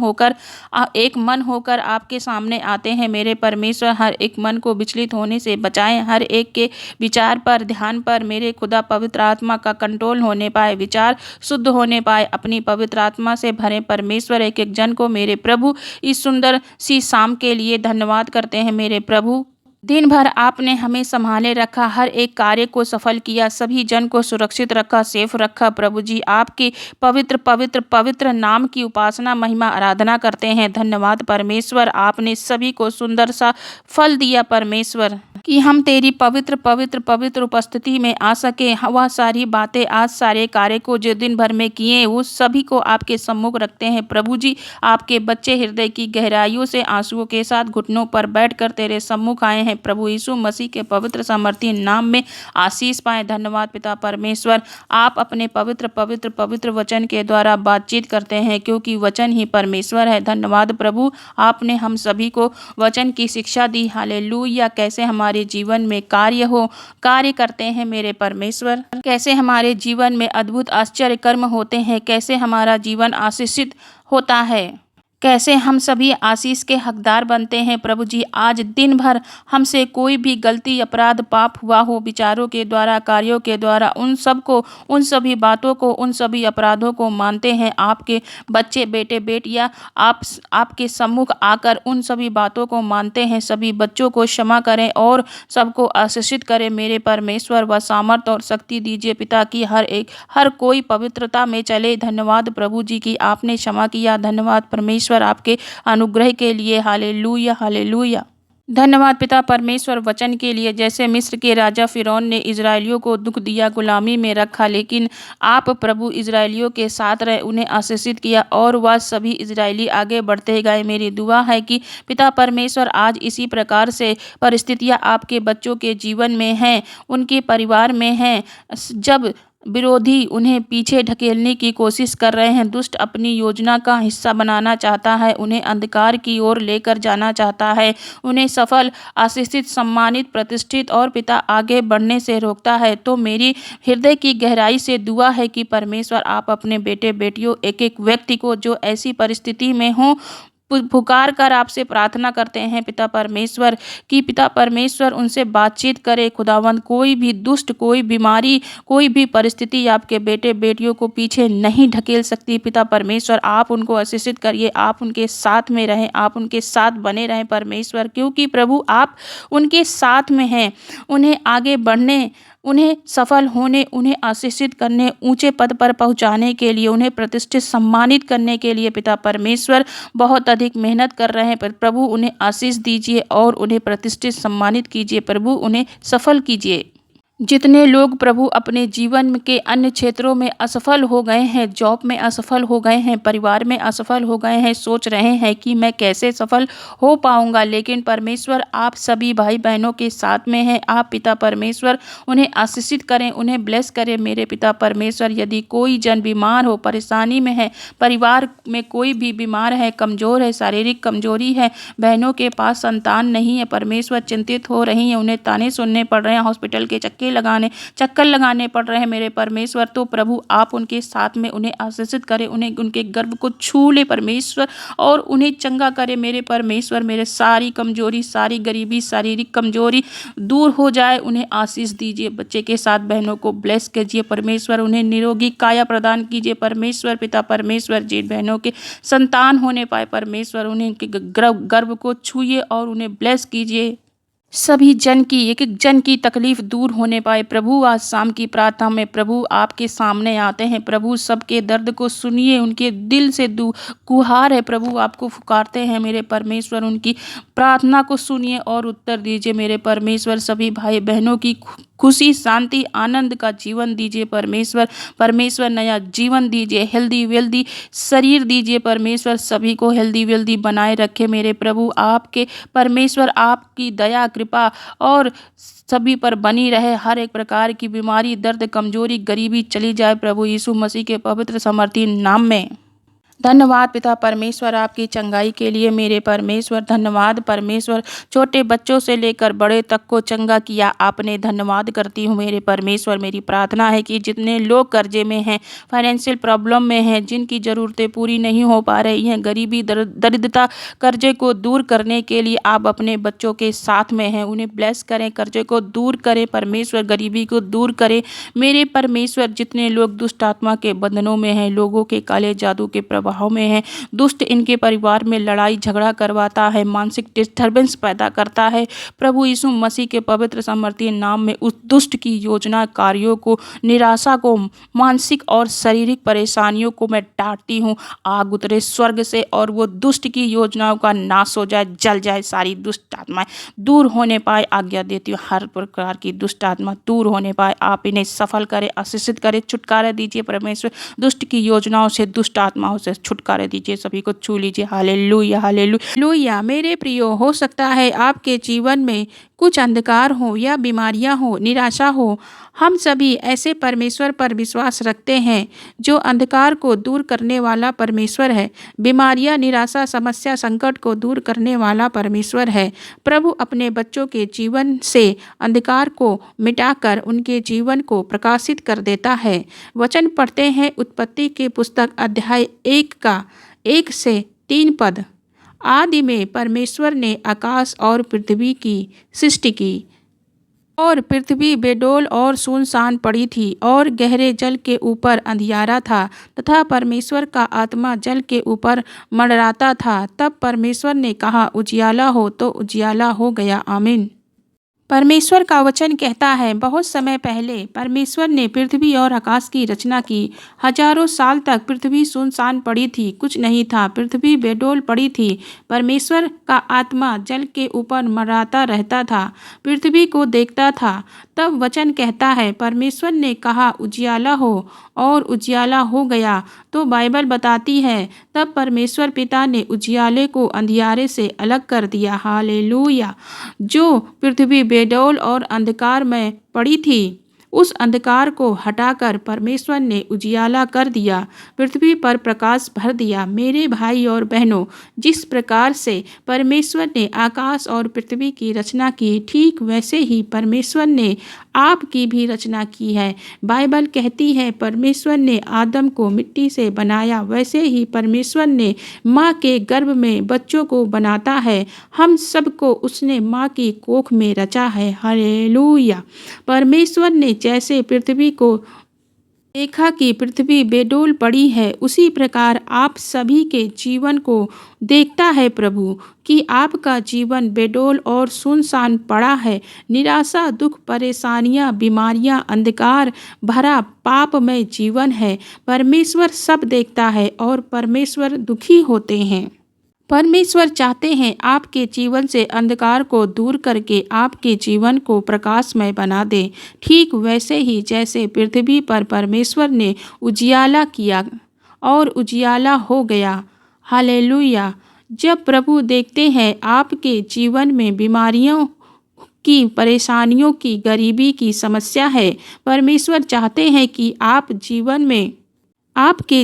होकर आपके सामने आते हैं मेरे परमेश्वर। हर एक मन को विचलित होने से बचाएं, हर एक के विचार पर, ध्यान पर मेरे खुदा पवित्र आत्मा का कंट्रोल होने पाए, विचार शुद्ध होने पाए, अपनी पवित्र आत्मा से भरे परमेश्वर। एक एक जन को मेरे प्रभु इस सुंदर सी शाम के लिए धन्यवाद करते हैं मेरे प्रभु। दिन भर आपने हमें संभाले रखा, हर एक कार्य को सफल किया, सभी जन को सुरक्षित रखा, सेफ रखा। प्रभु जी आपके पवित्र पवित्र पवित्र नाम की उपासना महिमा आराधना करते हैं। धन्यवाद परमेश्वर, आपने सभी को सुंदर सा फल दिया परमेश्वर, कि हम तेरी पवित्र पवित्र पवित्र उपस्थिति में आ सके। वह सारी बातें, आज सारे कार्य को जो दिन भर में किए, उस सभी को आपके सम्मुख रखते हैं प्रभु जी। आपके बच्चे हृदय की गहराइयों से आंसुओं के साथ घुटनों पर बैठकर तेरे सम्मुख आए हैं। प्रभु यीशु मसीह के पवित्र सामर्थी नाम में आशीष पाएं। धन्यवाद पिता परमेश्वर, आप अपने पवित्र पवित्र पवित्र वचन के द्वारा बातचीत करते हैं, क्योंकि वचन ही परमेश्वर है। धन्यवाद प्रभु, आपने हम सभी को वचन की शिक्षा दी। हालेलुया। कैसे हमारे जीवन में कार्य करते हैं मेरे परमेश्वर, कैसे हमारे जीवन में अद्भुत आश्चर्य कर्म होते हैं, कैसे हमारा जीवन आशीषित होता है, कैसे हम सभी आशीष के हकदार बनते हैं। प्रभु जी आज दिन भर हमसे कोई भी गलती, अपराध, पाप हुआ हो, विचारों के द्वारा, कार्यों के द्वारा, उन सभी बातों को, उन सभी अपराधों को मानते हैं। आपके बच्चे, बेटे, बेटियां आपके सम्मुख आकर उन सभी बातों को मानते हैं। सभी बच्चों को क्षमा करें और सबको आशीषित करें मेरे परमेश्वर। व सामर्थ और शक्ति दीजिए पिता की हर कोई पवित्रता में चले। धन्यवाद प्रभु जी की आपने क्षमा किया। धन्यवाद परमेश्वर आपके अनुग्रह के लिए। Hallelujah hallelujah. धन्यवाद पिता परमेश्वर वचन के लिए। जैसे मिस्र के राजा फिरौन ने इजरायलियों को दुख दिया, गुलामी में रखा, लेकिन आप प्रभु इजरायलियों के साथ रहे, उन्हें आशीषित किया और वह सभी इजरायली आगे बढ़ते गए। मेरी दुआ है कि पिता परमेश्वर आज इसी प्रकार से परिस्थितियां आपके बच्चों के जीवन में हैं, उनके परिवार में हैं। जब विरोधी उन्हें पीछे ढकेलने की कोशिश कर रहे हैं, दुष्ट अपनी योजना का हिस्सा बनाना चाहता है, उन्हें अंधकार की ओर लेकर जाना चाहता है, उन्हें सफल, आशीषित, सम्मानित, प्रतिष्ठित और पिता आगे बढ़ने से रोकता है, तो मेरी हृदय की गहराई से दुआ है कि परमेश्वर आप अपने बेटे बेटियों, एक एक व्यक्ति को जो ऐसी परिस्थिति में हो, पुकार कर आपसे प्रार्थना करते हैं पिता परमेश्वर, कि पिता परमेश्वर उनसे बातचीत करे। खुदावंद कोई भी दुष्ट, कोई बीमारी, कोई भी परिस्थिति आपके बेटे बेटियों को पीछे नहीं ढकेल सकती। पिता परमेश्वर आप उनको आशीषित करिए, आप उनके साथ में रहें, आप उनके साथ बने रहें परमेश्वर, क्योंकि प्रभु आप उनके साथ में हैं। उन्हें आगे बढ़ने, उन्हें सफल होने, उन्हें आशीषित करने, ऊंचे पद पर पहुंचाने के लिए, उन्हें प्रतिष्ठित, सम्मानित करने के लिए पिता परमेश्वर बहुत अधिक मेहनत कर रहे हैं। पर प्रभु उन्हें आशीष दीजिए और उन्हें प्रतिष्ठित, सम्मानित कीजिए। प्रभु उन्हें सफल कीजिए। जितने लोग प्रभु अपने जीवन के अन्य क्षेत्रों में असफल हो गए हैं, जॉब में असफल हो गए हैं, परिवार में असफल हो गए हैं, सोच रहे हैं कि मैं कैसे सफल हो पाऊंगा, लेकिन परमेश्वर आप सभी भाई बहनों के साथ में है। आप पिता परमेश्वर उन्हें आशीषित करें, उन्हें ब्लेस करें। मेरे पिता परमेश्वर, यदि कोई जन बीमार हो, परेशानी में है, परिवार में कोई भी बीमार है, कमज़ोर है, शारीरिक कमजोरी है, बहनों के पास संतान नहीं है, परमेश्वर चिंतित हो रही हैं, उन्हें ताने सुनने पड़ रहे हैं, हॉस्पिटल के चक्कर लगाने पड़ रहे हैं मेरे परमेश्वर, तो प्रभु आप उनके साथ में उन्हें आशीषित करें, उन्हें उनके गर्भ को छू ले परमेश्वर, और उन्हें चंगा करे मेरे परमेश्वर। मेरे सारी कमजोरी, सारी गरीबी, शारीरिक कमजोरी दूर हो जाए, उन्हें आशीष दीजिए। बच्चे के साथ बहनों को ब्लेस कीजिए परमेश्वर, उन्हें निरोगी काया प्रदान कीजिए परमेश्वर। पिता परमेश्वर, जिन बहनों के संतान होने पाए परमेश्वर, उन्हें उनके गर्भ को छूइए और उन्हें ब्लेस कीजिए। सभी जन की, एक एक जन की तकलीफ दूर होने पाए प्रभु। आज शाम की प्रार्थना में प्रभु आपके सामने आते हैं प्रभु, सबके दर्द को सुनिए, उनके दिल से गुहार है प्रभु, आपको पुकारते हैं मेरे परमेश्वर, उनकी प्रार्थना को सुनिए और उत्तर दीजिए मेरे परमेश्वर। सभी भाई बहनों की खुशी, शांति, आनंद का जीवन दीजिए परमेश्वर। परमेश्वर नया जीवन दीजिए, हेल्दी वेल्दी शरीर दीजिए परमेश्वर, सभी को हेल्दी वेल्दी बनाए रखे मेरे प्रभु। आपके परमेश्वर आपकी दया, कृपा और सभी पर बनी रहे। हर एक प्रकार की बीमारी, दर्द, कमजोरी, गरीबी चली जाए प्रभु यीशु मसीह के पवित्र समर्थी नाम में। धन्यवाद पिता परमेश्वर आपकी चंगाई के लिए मेरे परमेश्वर। धन्यवाद परमेश्वर, छोटे बच्चों से लेकर बड़े तक को चंगा किया आपने, धन्यवाद करती हूँ मेरे परमेश्वर। मेरी प्रार्थना है कि जितने लोग कर्जे में हैं, फाइनेंशियल प्रॉब्लम में हैं, जिनकी ज़रूरतें पूरी नहीं हो पा रही हैं, गरीबी, दरिद्रता, कर्जे को दूर करने के लिए आप अपने बच्चों के साथ में हैं, उन्हें ब्लेस करें, कर्जे को दूर करें परमेश्वर, गरीबी को दूर करें मेरे परमेश्वर। जितने लोग दुष्ट आत्मा के बंधनों में हैं, लोगों के काले जादू के प्रभाव में है, दुष्ट इनके परिवार में लड़ाई झगड़ा करवाता है, मानसिक डिस्टर्बेंस पैदा करता है, प्रभु यीशु मसीह के पवित्र सामर्थ्य नाम में उस दुष्ट की योजना, कार्यों को, निराशा को, मानसिक और शारीरिक परेशानियों को मैं डांटती हूँ। आग उतरे स्वर्ग से और वो दुष्ट की योजनाओं का नाश हो जाए, जल जाए, सारी दुष्ट आत्माएं दूर होने पाए आज्ञा देती हूँ। हर प्रकार की दुष्ट आत्मा दूर होने पाए, आप इन्हें सफल करें, आशीषित करें, छुटकारा दीजिए परमेश्वर। दुष्ट की योजनाओं से, दुष्ट आत्माओं से छुटकारा दीजिए, सभी को छू लीजिए। Hallelujah hallelujah. मेरे प्रियो, हो सकता है आपके जीवन में कुछ अंधकार हो या बीमारियां हो, निराशा हो। हम सभी ऐसे परमेश्वर पर विश्वास रखते हैं जो अंधकार को दूर करने वाला परमेश्वर है। बीमारियां, निराशा, समस्या, संकट को दूर करने वाला परमेश्वर है। प्रभु अपने बच्चों के जीवन से अंधकार को मिटाकर उनके जीवन को प्रकाशित कर देता है। वचन पढ़ते हैं उत्पत्ति की पुस्तक अध्याय 1 का 1 से 3 पद। आदि में परमेश्वर ने आकाश और पृथ्वी की सृष्टि की, और पृथ्वी बेडौल और सुनसान पड़ी थी, और गहरे जल के ऊपर अंधियारा था, तथा परमेश्वर का आत्मा जल के ऊपर मंडराता था। तब परमेश्वर ने कहा, उजियाला हो, तो उजियाला हो गया। आमीन। परमेश्वर का वचन कहता है, बहुत समय पहले परमेश्वर ने पृथ्वी और आकाश की रचना की। हजारों साल तक पृथ्वी सुनसान पड़ी थी, कुछ नहीं था, पृथ्वी बेडौल पड़ी थी। परमेश्वर का आत्मा जल के ऊपर मंडराता रहता था, पृथ्वी को देखता था। तब वचन कहता है, परमेश्वर ने कहा, उजियाला हो, और उजियाला हो गया। तो बाइबल बताती है, तब परमेश्वर पिता ने उजियाले को अंधियारे से अलग कर दिया। हालेलुया। जो पृथ्वी बेडौल और अंधकार में पड़ी थी, उस अंधकार को हटाकर परमेश्वर ने उजियाला कर दिया, पृथ्वी पर प्रकाश भर दिया। मेरे भाई और बहनों, जिस प्रकार से परमेश्वर ने आकाश और पृथ्वी की रचना की, ठीक वैसे ही परमेश्वर ने आपकी भी रचना की है। बाइबल कहती है, परमेश्वर ने आदम को मिट्टी से बनाया, वैसे ही परमेश्वर ने माँ के गर्भ में बच्चों को बनाता है। हम सबको उसने माँ की कोख में रचा है। हालेलुया। परमेश्वर ने जैसे पृथ्वी को देखा कि पृथ्वी बेडौल पड़ी है, उसी प्रकार आप सभी के जीवन को देखता है प्रभु, कि आपका जीवन बेडौल और सुनसान पड़ा है। निराशा, दुख, परेशानियां, बीमारियां, अंधकार भरा पापमय जीवन है। परमेश्वर सब देखता है और परमेश्वर दुखी होते हैं। परमेश्वर चाहते हैं आपके जीवन से अंधकार को दूर करके आपके जीवन को प्रकाशमय बना दे। ठीक वैसे ही जैसे पृथ्वी पर परमेश्वर ने उजियाला किया और उजियाला हो गया। हालेलुया। जब प्रभु देखते हैं आपके जीवन में बीमारियों की, परेशानियों की, गरीबी की समस्या है, परमेश्वर चाहते हैं कि आपके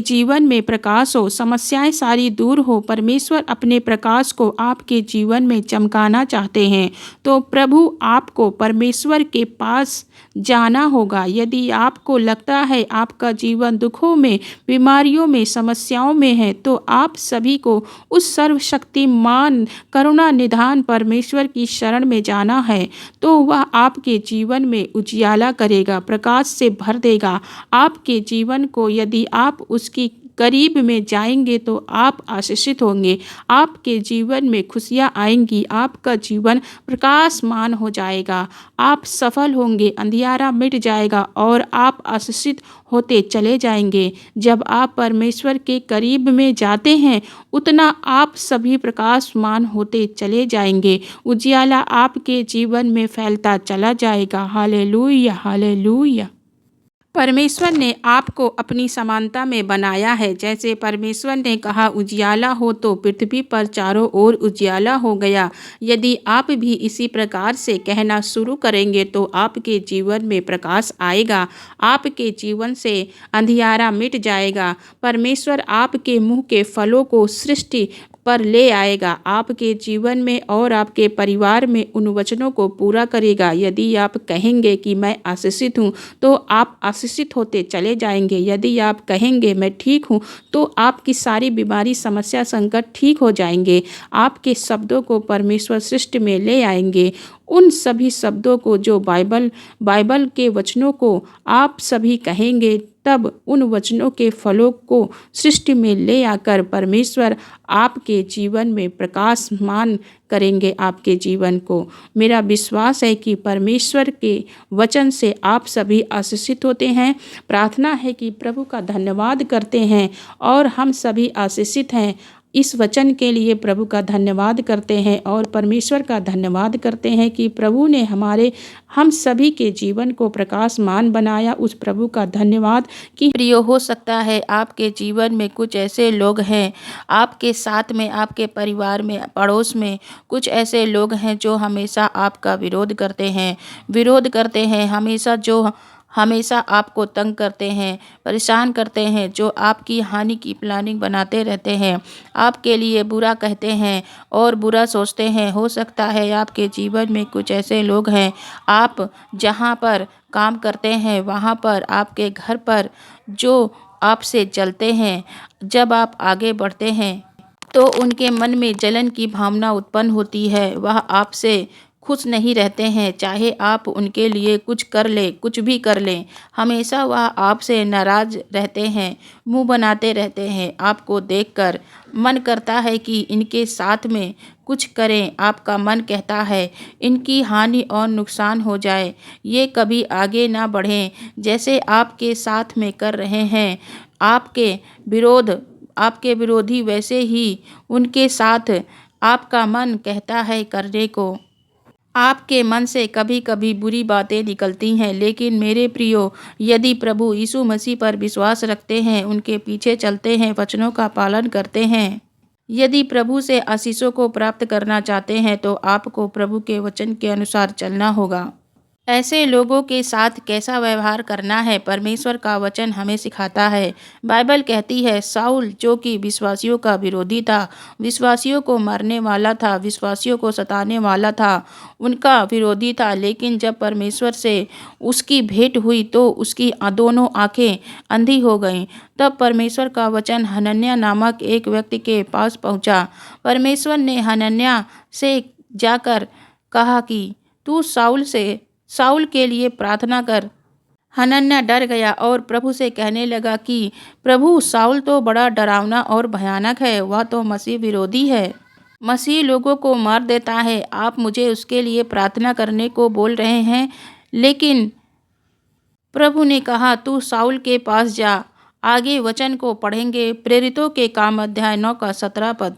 जीवन में प्रकाश हो, समस्याएं सारी दूर हो। परमेश्वर अपने प्रकाश को आपके जीवन में चमकाना चाहते हैं। तो प्रभु आपको परमेश्वर के पास जाना होगा। यदि आपको लगता है आपका जीवन दुखों में, बीमारियों में, समस्याओं में है, तो आप सभी को उस सर्वशक्तिमान करुणा निधान परमेश्वर की शरण में जाना है। तो वह आपके जीवन में उजियाला करेगा, प्रकाश से भर देगा आपके जीवन को। यदि आप उसकी करीब में जाएंगे तो आप आशीषित होंगे, आपके जीवन में खुशियाँ आएंगी, आपका जीवन प्रकाशमान हो जाएगा, आप सफल होंगे, अंधियारा मिट जाएगा और आप आशीषित होते चले जाएंगे। जब आप परमेश्वर के करीब में जाते हैं उतना आप सभी प्रकाशमान होते चले जाएंगे, उजियाला आपके जीवन में फैलता चला जाएगा। Hallelujah, hallelujah. परमेश्वर ने आपको अपनी समानता में बनाया है। जैसे परमेश्वर ने कहा उजियाला हो, तो पृथ्वी पर चारों ओर उजियाला हो गया। यदि आप भी इसी प्रकार से कहना शुरू करेंगे तो आपके जीवन में प्रकाश आएगा, आपके जीवन से अंधियारा मिट जाएगा। परमेश्वर आपके मुंह के फलों को सृष्टि पर ले आएगा आपके जीवन में और आपके परिवार में उन वचनों को पूरा करेगा। यदि आप कहेंगे कि मैं आशीषित हूँ, तो आप आशीषित होते चले जाएंगे। यदि आप कहेंगे मैं ठीक हूँ, तो आपकी सारी बीमारी, समस्या, संकट ठीक हो जाएंगे। आपके शब्दों को परमेश्वर सृष्टि में ले आएंगे। उन सभी शब्दों को जो बाइबल के वचनों को आप सभी कहेंगे, तब उन वचनों के फलों को सृष्टि में ले आकर परमेश्वर आपके जीवन में प्रकाशमान करेंगे आपके जीवन को। मेरा विश्वास है कि परमेश्वर के वचन से आप सभी आशीषित होते हैं। प्रार्थना है कि प्रभु का धन्यवाद करते हैं और हम सभी आशीषित हैं। इस वचन के लिए प्रभु का धन्यवाद करते हैं और परमेश्वर का धन्यवाद करते हैं कि प्रभु ने हम सभी के जीवन को प्रकाशमान बनाया। उस प्रभु का धन्यवाद कि प्रिय, हो सकता है आपके जीवन में कुछ ऐसे लोग हैं, आपके साथ में, आपके परिवार में, पड़ोस में कुछ ऐसे लोग हैं जो हमेशा आपका विरोध करते हैं, हमेशा आपको तंग करते हैं, परेशान करते हैं, जो आपकी हानि की प्लानिंग बनाते रहते हैं, आपके लिए बुरा कहते हैं और बुरा सोचते हैं। हो सकता है आपके जीवन में कुछ ऐसे लोग हैं, आप जहाँ पर काम करते हैं, वहाँ पर, आपके घर पर, जो आपसे जलते हैं। जब आप आगे बढ़ते हैं तो उनके मन में जलन की भावना उत्पन्न होती है। वह आपसे खुश नहीं रहते हैं, चाहे आप उनके लिए कुछ कर लें, कुछ भी कर लें, हमेशा वह आपसे नाराज रहते हैं, मुंह बनाते रहते हैं। आपको देखकर मन करता है कि इनके साथ में कुछ करें, आपका मन कहता है इनकी हानि और नुकसान हो जाए, ये कभी आगे ना बढ़ें जैसे आपके साथ में कर रहे हैं। आपके विरोधी वैसे ही उनके साथ आपका मन कहता है करने को। आपके मन से कभी कभी बुरी बातें निकलती हैं, लेकिन मेरे प्रियो, यदि प्रभु यीशु मसीह पर विश्वास रखते हैं, उनके पीछे चलते हैं, वचनों का पालन करते हैं, यदि प्रभु से आशीषों को प्राप्त करना चाहते हैं, तो आपको प्रभु के वचन के अनुसार चलना होगा। ऐसे लोगों के साथ कैसा व्यवहार करना है, परमेश्वर का वचन हमें सिखाता है। बाइबल कहती है शाऊल, जो कि विश्वासियों का विरोधी था, विश्वासियों को मारने वाला था, विश्वासियों को सताने वाला था, उनका विरोधी था, लेकिन जब परमेश्वर से उसकी भेंट हुई तो उसकी दोनों आंखें अंधी हो गईं। तब परमेश्वर का वचन हनन्याह नामक एक व्यक्ति के पास पहुंचा। परमेश्वर ने हनन्याह से जाकर कहा कि तू शाऊल के लिए प्रार्थना कर। हनन्याह डर गया और प्रभु से कहने लगा कि प्रभु, शाऊल तो बड़ा डरावना और भयानक है, वह तो मसीह विरोधी है, मसीह लोगों को मार देता है। आप मुझे उसके लिए प्रार्थना करने को बोल रहे हैं। लेकिन प्रभु ने कहा तू शाऊल के पास जा। आगे वचन को पढ़ेंगे, प्रेरितों के काम अध्याय 9 का 17 पद।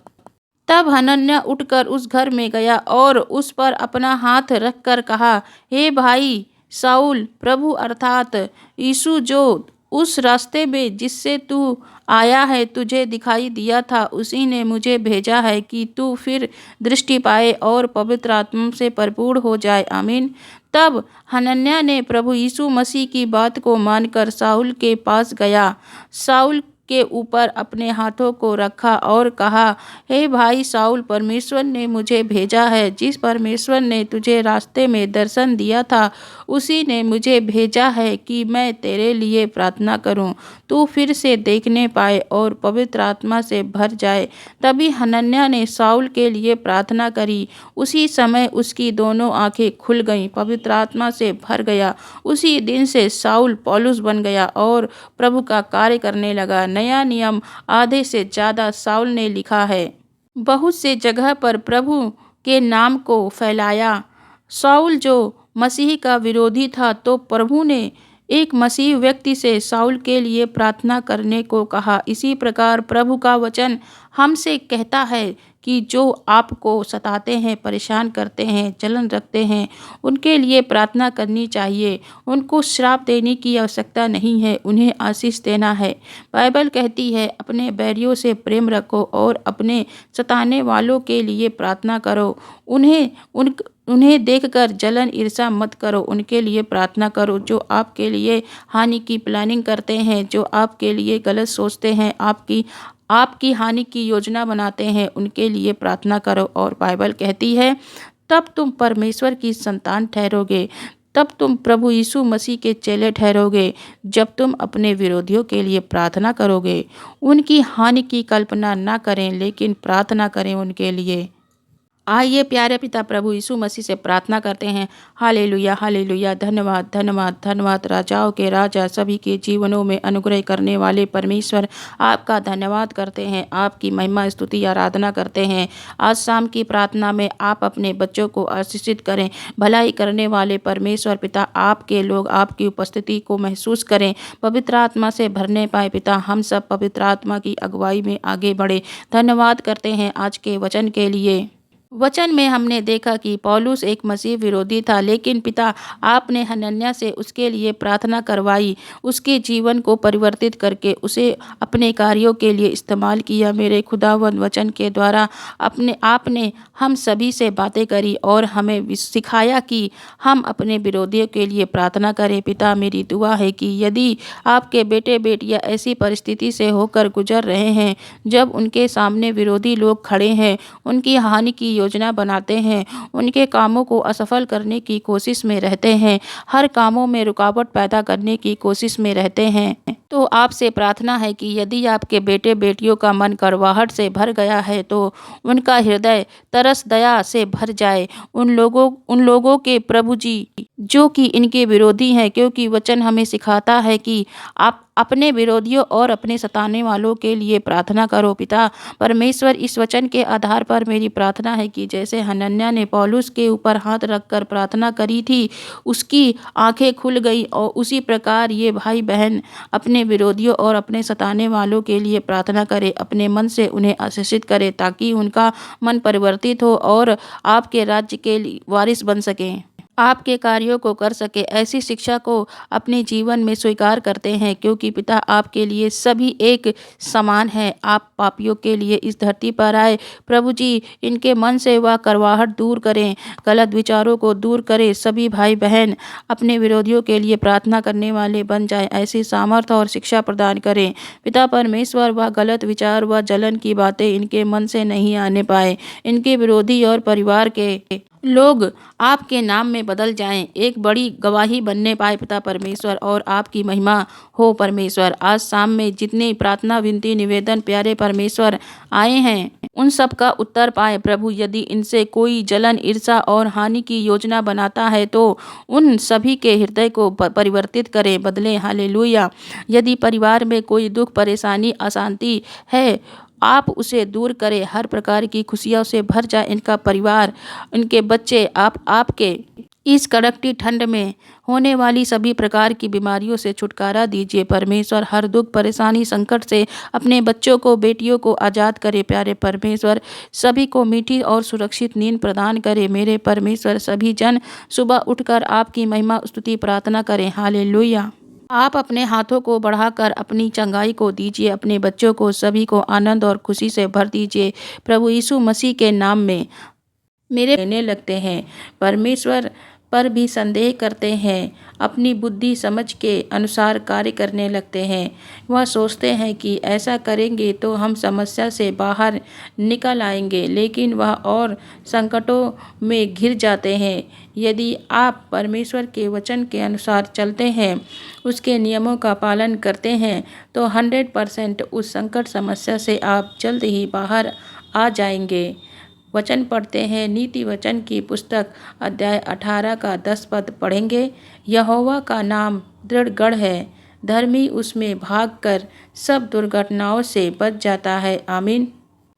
तब हनन्याह उठकर उस घर में गया और उस पर अपना हाथ रखकर कहा, हे भाई शाऊल, प्रभु अर्थात यीशु जो उस रास्ते में जिससे तू आया है तुझे दिखाई दिया था, उसी ने मुझे भेजा है कि तू फिर दृष्टि पाए और पवित्र आत्मा से भरपूर हो जाए। आमीन। तब हनन्याह ने प्रभु यीशु मसीह की बात को मानकर शाऊल के पास गया, शाऊल के ऊपर अपने हाथों को रखा और कहा, हे भाई शाऊल, परमेश्वर ने मुझे भेजा है। जिस परमेश्वर ने तुझे रास्ते में दर्शन दिया था, उसी ने मुझे भेजा है कि मैं तेरे लिए प्रार्थना करूं, तू फिर से देखने पाए और पवित्र आत्मा से भर जाए। तभी हनन्याह ने शाऊल के लिए प्रार्थना करी। उसी समय उसकी दोनों आंखें खुल गईं, पवित्र आत्मा से भर गया। उसी दिन से शाऊल पौलुस बन गया और प्रभु का कार्य करने लगा। नया नियम आधे से ज़्यादा शाऊल ने लिखा है। बहुत से जगह पर प्रभु के नाम को फैलाया। शाऊल जो मसीह का विरोधी था, तो प्रभु ने एक मसीह व्यक्ति से शाऊल के लिए प्रार्थना करने को कहा। इसी प्रकार प्रभु का वचन हमसे कहता है कि जो आपको सताते हैं, परेशान करते हैं, जलन रखते हैं, उनके लिए प्रार्थना करनी चाहिए। उनको श्राप देने की आवश्यकता नहीं है, उन्हें आशीष देना है। बाइबल कहती है, अपने बैरियों से प्रेम रखो और अपने सताने वालों के लिए प्रार्थना करो। उन्हें देखकर जलन ईर्ष्या मत करो, उनके लिए प्रार्थना करो। जो आपके लिए हानि की प्लानिंग करते हैं, जो आपके लिए गलत सोचते हैं, आपकी हानि की योजना बनाते हैं, उनके लिए प्रार्थना करो। और बाइबल कहती है, तब तुम परमेश्वर की संतान ठहरोगे, तब तुम प्रभु यीशु मसीह के चेले ठहरोगे, जब तुम अपने विरोधियों के लिए प्रार्थना करोगे। उनकी हानि की कल्पना ना करें, लेकिन प्रार्थना करें उनके लिए। आइए प्यारे पिता प्रभु यीशु मसीह से प्रार्थना करते हैं। Hallelujah, hallelujah. धन्यवाद, धन्यवाद, धन्यवाद। राजाओं के राजा, सभी के जीवनों में अनुग्रह करने वाले परमेश्वर, आपका धन्यवाद करते हैं, आपकी महिमा स्तुति आराधना करते हैं। आज शाम की प्रार्थना में आप अपने बच्चों को आशीषित करें। भलाई करने वाले परमेश्वर पिता, आपके लोग आपकी उपस्थिति को महसूस करें, पवित्र आत्मा से भरने पाए। पिता, हम सब पवित्र आत्मा की अगुवाई में आगे बढ़े। धन्यवाद करते हैं आज के वचन के लिए। वचन में हमने देखा कि पौलुस एक मसीह विरोधी था, लेकिन पिता आपने हनन्याह से उसके लिए प्रार्थना करवाई, उसके जीवन को परिवर्तित करके उसे अपने कार्यों के लिए इस्तेमाल किया। मेरे खुदावंद वचन के द्वारा आपने हम सभी से बातें करी और हमें सिखाया कि हम अपने विरोधियों के लिए प्रार्थना करें। पिता, मेरी दुआ है कि यदि आपके बेटे बेटियां ऐसी परिस्थिति से होकर गुजर रहे हैं जब उनके सामने विरोधी लोग खड़े हैं, उनकी हानि की योजना बनाते हैं, उनके कामों को असफल करने की कोशिश में रहते हैं, हर कामों में रुकावट पैदा करने की कोशिश में रहते हैं, तो आपसे प्रार्थना है कि यदि आपके बेटे बेटियों का मन कड़वाहट से भर गया है, तो उनका हृदय तरस दया से भर जाए। उन लोगों के प्रभु जी जो कि इनके विरोधी हैं, क्योंकि वचन हमें सिखाता है कि आप अपने विरोधियों और अपने सताने वालों के लिए प्रार्थना करो। पिता परमेश्वर, इस वचन के आधार पर मेरी प्रार्थना है कि जैसे हनन्याह ने पौलुस के ऊपर हाथ रखकर प्रार्थना करी थी, उसकी आंखें खुल गई, और उसी प्रकार ये भाई बहन अपने विरोधियों और अपने सताने वालों के लिए प्रार्थना करें, अपने मन से उन्हें आशीषित करें, ताकि उनका मन परिवर्तित हो और आपके राज्य के वारिस बन सकें, आपके कार्यों को कर सके। ऐसी शिक्षा को अपने जीवन में स्वीकार करते हैं, क्योंकि पिता आपके लिए सभी एक समान है। आप पापियों के लिए इस धरती पर आए। प्रभु जी, इनके मन से वह कड़वाहट दूर करें, गलत विचारों को दूर करें। सभी भाई बहन अपने विरोधियों के लिए प्रार्थना करने वाले बन जाए, ऐसी सामर्थ्य और शिक्षा प्रदान करें। पिता परमेश्वर, वह गलत विचार, वह जलन की बातें इनके मन से नहीं आने पाए। इनके विरोधी और परिवार के लोग आपके नाम में बदल जाएं, एक बड़ी गवाही बनने पाए पिता परमेश्वर, और आपकी महिमा हो परमेश्वर। आज शाम में जितने प्रार्थना विनती निवेदन प्यारे परमेश्वर आए हैं, उन सब का उत्तर पाए प्रभु। यदि इनसे कोई जलन ईर्ष्या और हानि की योजना बनाता है, तो उन सभी के हृदय को परिवर्तित करें, बदलें। हालेलुया। यदि परिवार में कोई दुख परेशानी अशांति है, आप उसे दूर करें, हर प्रकार की खुशियों से भर जाए इनका परिवार, इनके बच्चे। आपके इस कड़कती ठंड में होने वाली सभी प्रकार की बीमारियों से छुटकारा दीजिए परमेश्वर। हर दुख, परेशानी, संकट से अपने बच्चों को, बेटियों को आज़ाद करे प्यारे परमेश्वर। सभी को मीठी और सुरक्षित नींद प्रदान करे मेरे परमेश्वर। सभी जन सुबह उठकर आपकी महिमा, स्तुति, प्रार्थना करें। हालेलुया। आप अपने हाथों को बढ़ाकर अपनी चंगाई को दीजिए, अपने बच्चों को सभी को आनंद और खुशी से भर दीजिए प्रभु यीशु मसीह के नाम में। मेरे कहने लगते हैं परमेश्वर पर भी संदेह करते हैं, अपनी बुद्धि समझ के अनुसार कार्य करने लगते हैं। वह सोचते हैं कि ऐसा करेंगे तो हम समस्या से बाहर निकल आएंगे, लेकिन वह और संकटों में घिर जाते हैं। यदि आप परमेश्वर के वचन के अनुसार चलते हैं, उसके नियमों का पालन करते हैं, तो 100% उस संकट समस्या से आप जल्द ही बाहर आ जाएंगे। वचन पढ़ते हैं, नीति वचन की पुस्तक अध्याय 18 का 10 पद पढ़ेंगे। यहोवा का नाम दृढ़ गढ़ है, धर्मी उसमें भागकर सब दुर्घटनाओं से बच जाता है। आमीन।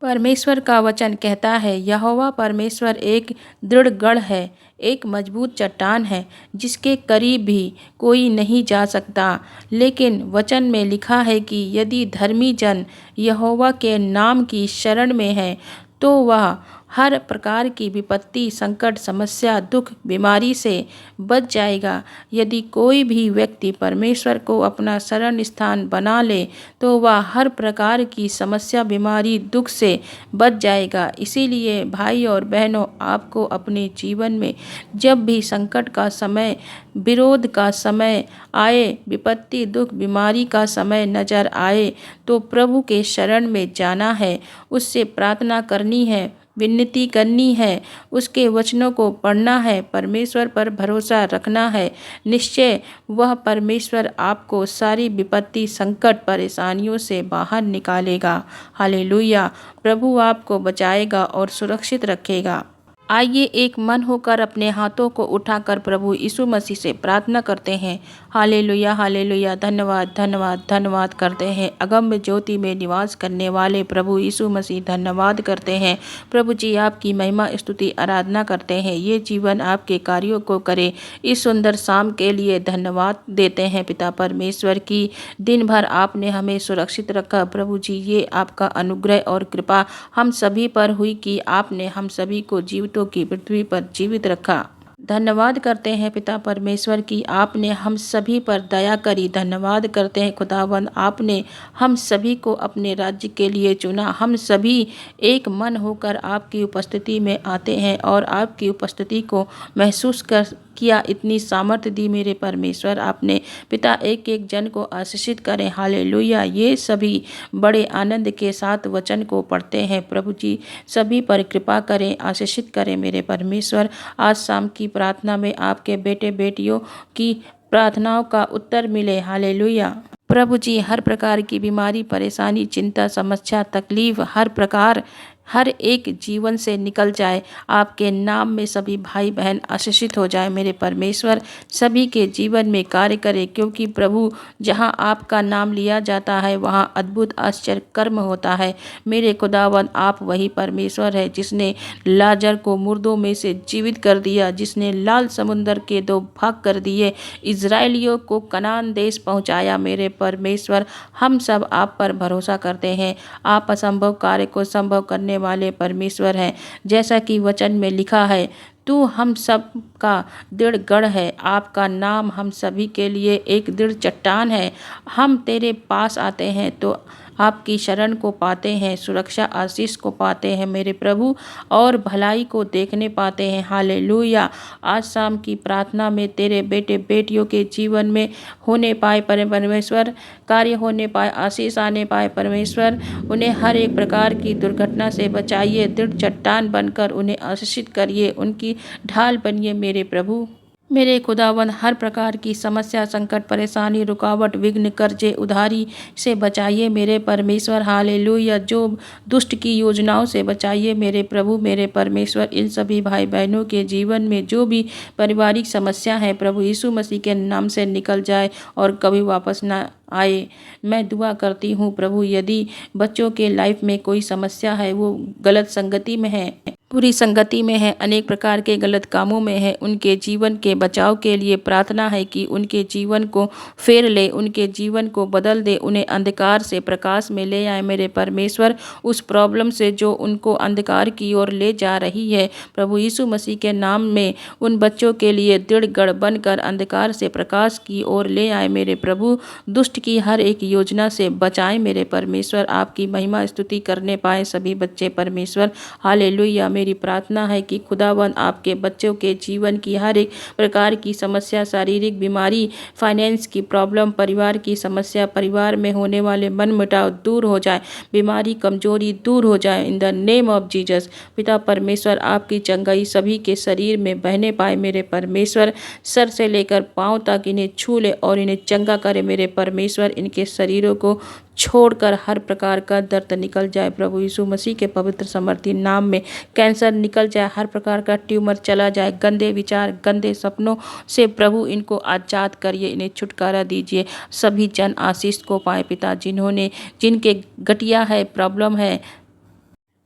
परमेश्वर का वचन कहता है यहोवा परमेश्वर एक दृढ़ गढ़ है, एक मजबूत चट्टान है जिसके करीब भी कोई नहीं जा सकता। लेकिन वचन में लिखा है कि यदि धर्मी जन यहोवा के नाम की शरण में है तो वह हर प्रकार की विपत्ति, संकट, समस्या, दुख, बीमारी से बच जाएगा। यदि कोई भी व्यक्ति परमेश्वर को अपना शरण स्थान बना ले तो वह हर प्रकार की समस्या, बीमारी, दुख से बच जाएगा। इसीलिए भाई और बहनों, आपको अपने जीवन में जब भी संकट का समय, विरोध का समय आए, विपत्ति, दुख, बीमारी का समय नजर आए तो प्रभु के शरण में जाना है, उससे प्रार्थना करनी है, विनती करनी है, उसके वचनों को पढ़ना है, परमेश्वर पर भरोसा रखना है। निश्चय वह परमेश्वर आपको सारी विपत्ति, संकट, परेशानियों से बाहर निकालेगा। हालेलुया। प्रभु आपको बचाएगा और सुरक्षित रखेगा। आइए एक मन होकर अपने हाथों को उठाकर प्रभु यीशु मसीह से प्रार्थना करते हैं। Hallelujah, hallelujah. धन्यवाद, धन्यवाद, धन्यवाद करते हैं अगम्य ज्योति में निवास करने वाले प्रभु यीशु मसीह। धन्यवाद करते हैं प्रभु जी, आपकी महिमा, स्तुति, आराधना करते हैं। ये जीवन आपके कार्यों को करे। इस सुंदर शाम के लिए धन्यवाद देते हैं पिता परमेश्वर की दिन भर आपने हमें सुरक्षित रखा। प्रभु जी, ये आपका अनुग्रह और कृपा हम सभी पर हुई कि आपने हम सभी को जीवितों की पृथ्वी पर जीवित रखा। धन्यवाद करते हैं पिता परमेश्वर की आपने हम सभी पर दया करी। धन्यवाद करते हैं खुदावंद, आपने हम सभी को अपने राज्य के लिए चुना। हम सभी एक मन होकर आपकी उपस्थिति में आते हैं और आपकी उपस्थिति को महसूस किया। इतनी सामर्थ्य दी मेरे परमेश्वर आपने। पिता, एक एक जन को आशीषित करें। हालेलुया। ये सभी बड़े आनंद के साथ वचन को पढ़ते हैं प्रभु जी, सभी पर कृपा करें, आशीषित करें मेरे परमेश्वर। आज शाम की प्रार्थना में आपके बेटे बेटियों की प्रार्थनाओं का उत्तर मिले। हालेलुया। प्रभु जी, हर प्रकार की बीमारी, परेशानी, चिंता, समस्या, तकलीफ, हर प्रकार, हर एक जीवन से निकल जाए। आपके नाम में सभी भाई बहन आशीषित हो जाए मेरे परमेश्वर। सभी के जीवन में कार्य करे, क्योंकि प्रभु जहां आपका नाम लिया जाता है वहां अद्भुत आश्चर्य कर्म होता है। मेरे खुदावन, आप वही परमेश्वर है जिसने लाजर को मुर्दों में से जीवित कर दिया, जिसने लाल समुंदर के 2 भाग कर दिए, इजराइलियों को कनान देश पहुंचाया। मेरे परमेश्वर, हम सब आप पर भरोसा करते हैं। आप असंभव कार्य को संभव करने वाले परमेश्वर हैं। जैसा कि वचन में लिखा है, तू हम सब का दृढ़ गढ़ है। आपका नाम हम सभी के लिए एक दृढ़ चट्टान है। हम तेरे पास आते हैं तो आपकी शरण को पाते हैं, सुरक्षा, आशीष को पाते हैं मेरे प्रभु, और भलाई को देखने पाते हैं। हालेलुया। आज शाम की प्रार्थना में तेरे बेटे बेटियों के जीवन में होने पाए परमेश्वर, कार्य होने पाए, आशीष आने पाए परमेश्वर। उन्हें हर एक प्रकार की दुर्घटना से बचाइए, दृढ़ चट्टान बनकर उन्हें आशीषित करिए, उनकी ढाल बनिए मेरे प्रभु। मेरे खुदावन, हर प्रकार की समस्या, संकट, परेशानी, रुकावट, विघ्न, कर्जे, उधारी से बचाइए मेरे परमेश्वर। हालेलुया। जो दुष्ट की योजनाओं से बचाइए मेरे प्रभु, मेरे परमेश्वर। इन सभी भाई बहनों के जीवन में जो भी पारिवारिक समस्या है प्रभु यीशु मसीह के नाम से निकल जाए और कभी वापस ना आए। मैं दुआ करती हूँ प्रभु, यदि बच्चों के लाइफ में कोई समस्या है, वो गलत संगति में है, बुरी संगति में है, अनेक प्रकार के गलत कामों में है, उनके जीवन के बचाव के लिए प्रार्थना है कि उनके जीवन को फेर ले, उनके जीवन को बदल दे, उन्हें अंधकार से प्रकाश में ले आए मेरे परमेश्वर। उस प्रॉब्लम से जो उनको अंधकार की ओर ले जा रही है, प्रभु यीशु मसीह के नाम में उन बच्चों के लिए दृढ़ गढ़ बनकर अंधकार से प्रकाश की ओर ले आए मेरे प्रभु। दुष्ट की हर एक योजना से बचाए मेरे परमेश्वर। आपकी महिमा स्तुति करने पाए सभी बच्चे परमेश्वर। हालेलुया। मेरी प्रार्थना है कि खुदावंद आपके बच्चों के जीवन की हर एक प्रकार की समस्या, शारीरिक बीमारी, फाइनेंस की प्रॉब्लम, परिवार की समस्या, परिवार में होने वाले मनमुटाव दूर हो जाए, बीमारी कमजोरी दूर हो जाए in the name of Jesus. पिता परमेश्वर आपकी चंगाई सभी के शरीर में बहने पाए मेरे परमेश्वर। सर से लेकर पांव तक इन्हें छू ले और इन्हें चंगा करे मेरे परमेश्वर। इनके शरीरों को छोड़कर हर प्रकार का दर्द निकल जाए प्रभु यीशु मसीह के पवित्र समर्थी नाम में। कैंसर निकल जाए, हर प्रकार का ट्यूमर चला जाए, गंदे विचार, गंदे सपनों से प्रभु इनको आजाद करिए, इन्हें छुटकारा दीजिए। सभी जन आशीष को पाए पिता, जिनके गठिया है, प्रॉब्लम है,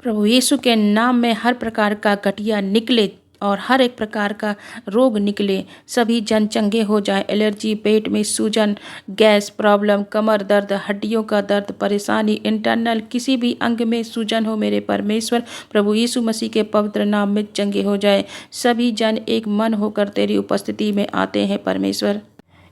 प्रभु यीशु के नाम में हर प्रकार का गठिया निकले और हर एक प्रकार का रोग निकले। सभी जन चंगे हो जाए। एलर्जी, पेट में सूजन, गैस प्रॉब्लम, कमर दर्द, हड्डियों का दर्द, परेशानी, इंटरनल किसी भी अंग में सूजन हो मेरे परमेश्वर, प्रभु यीशु मसीह के पवित्र नाम में चंगे हो जाए। सभी जन एक मन होकर तेरी उपस्थिति में आते हैं परमेश्वर।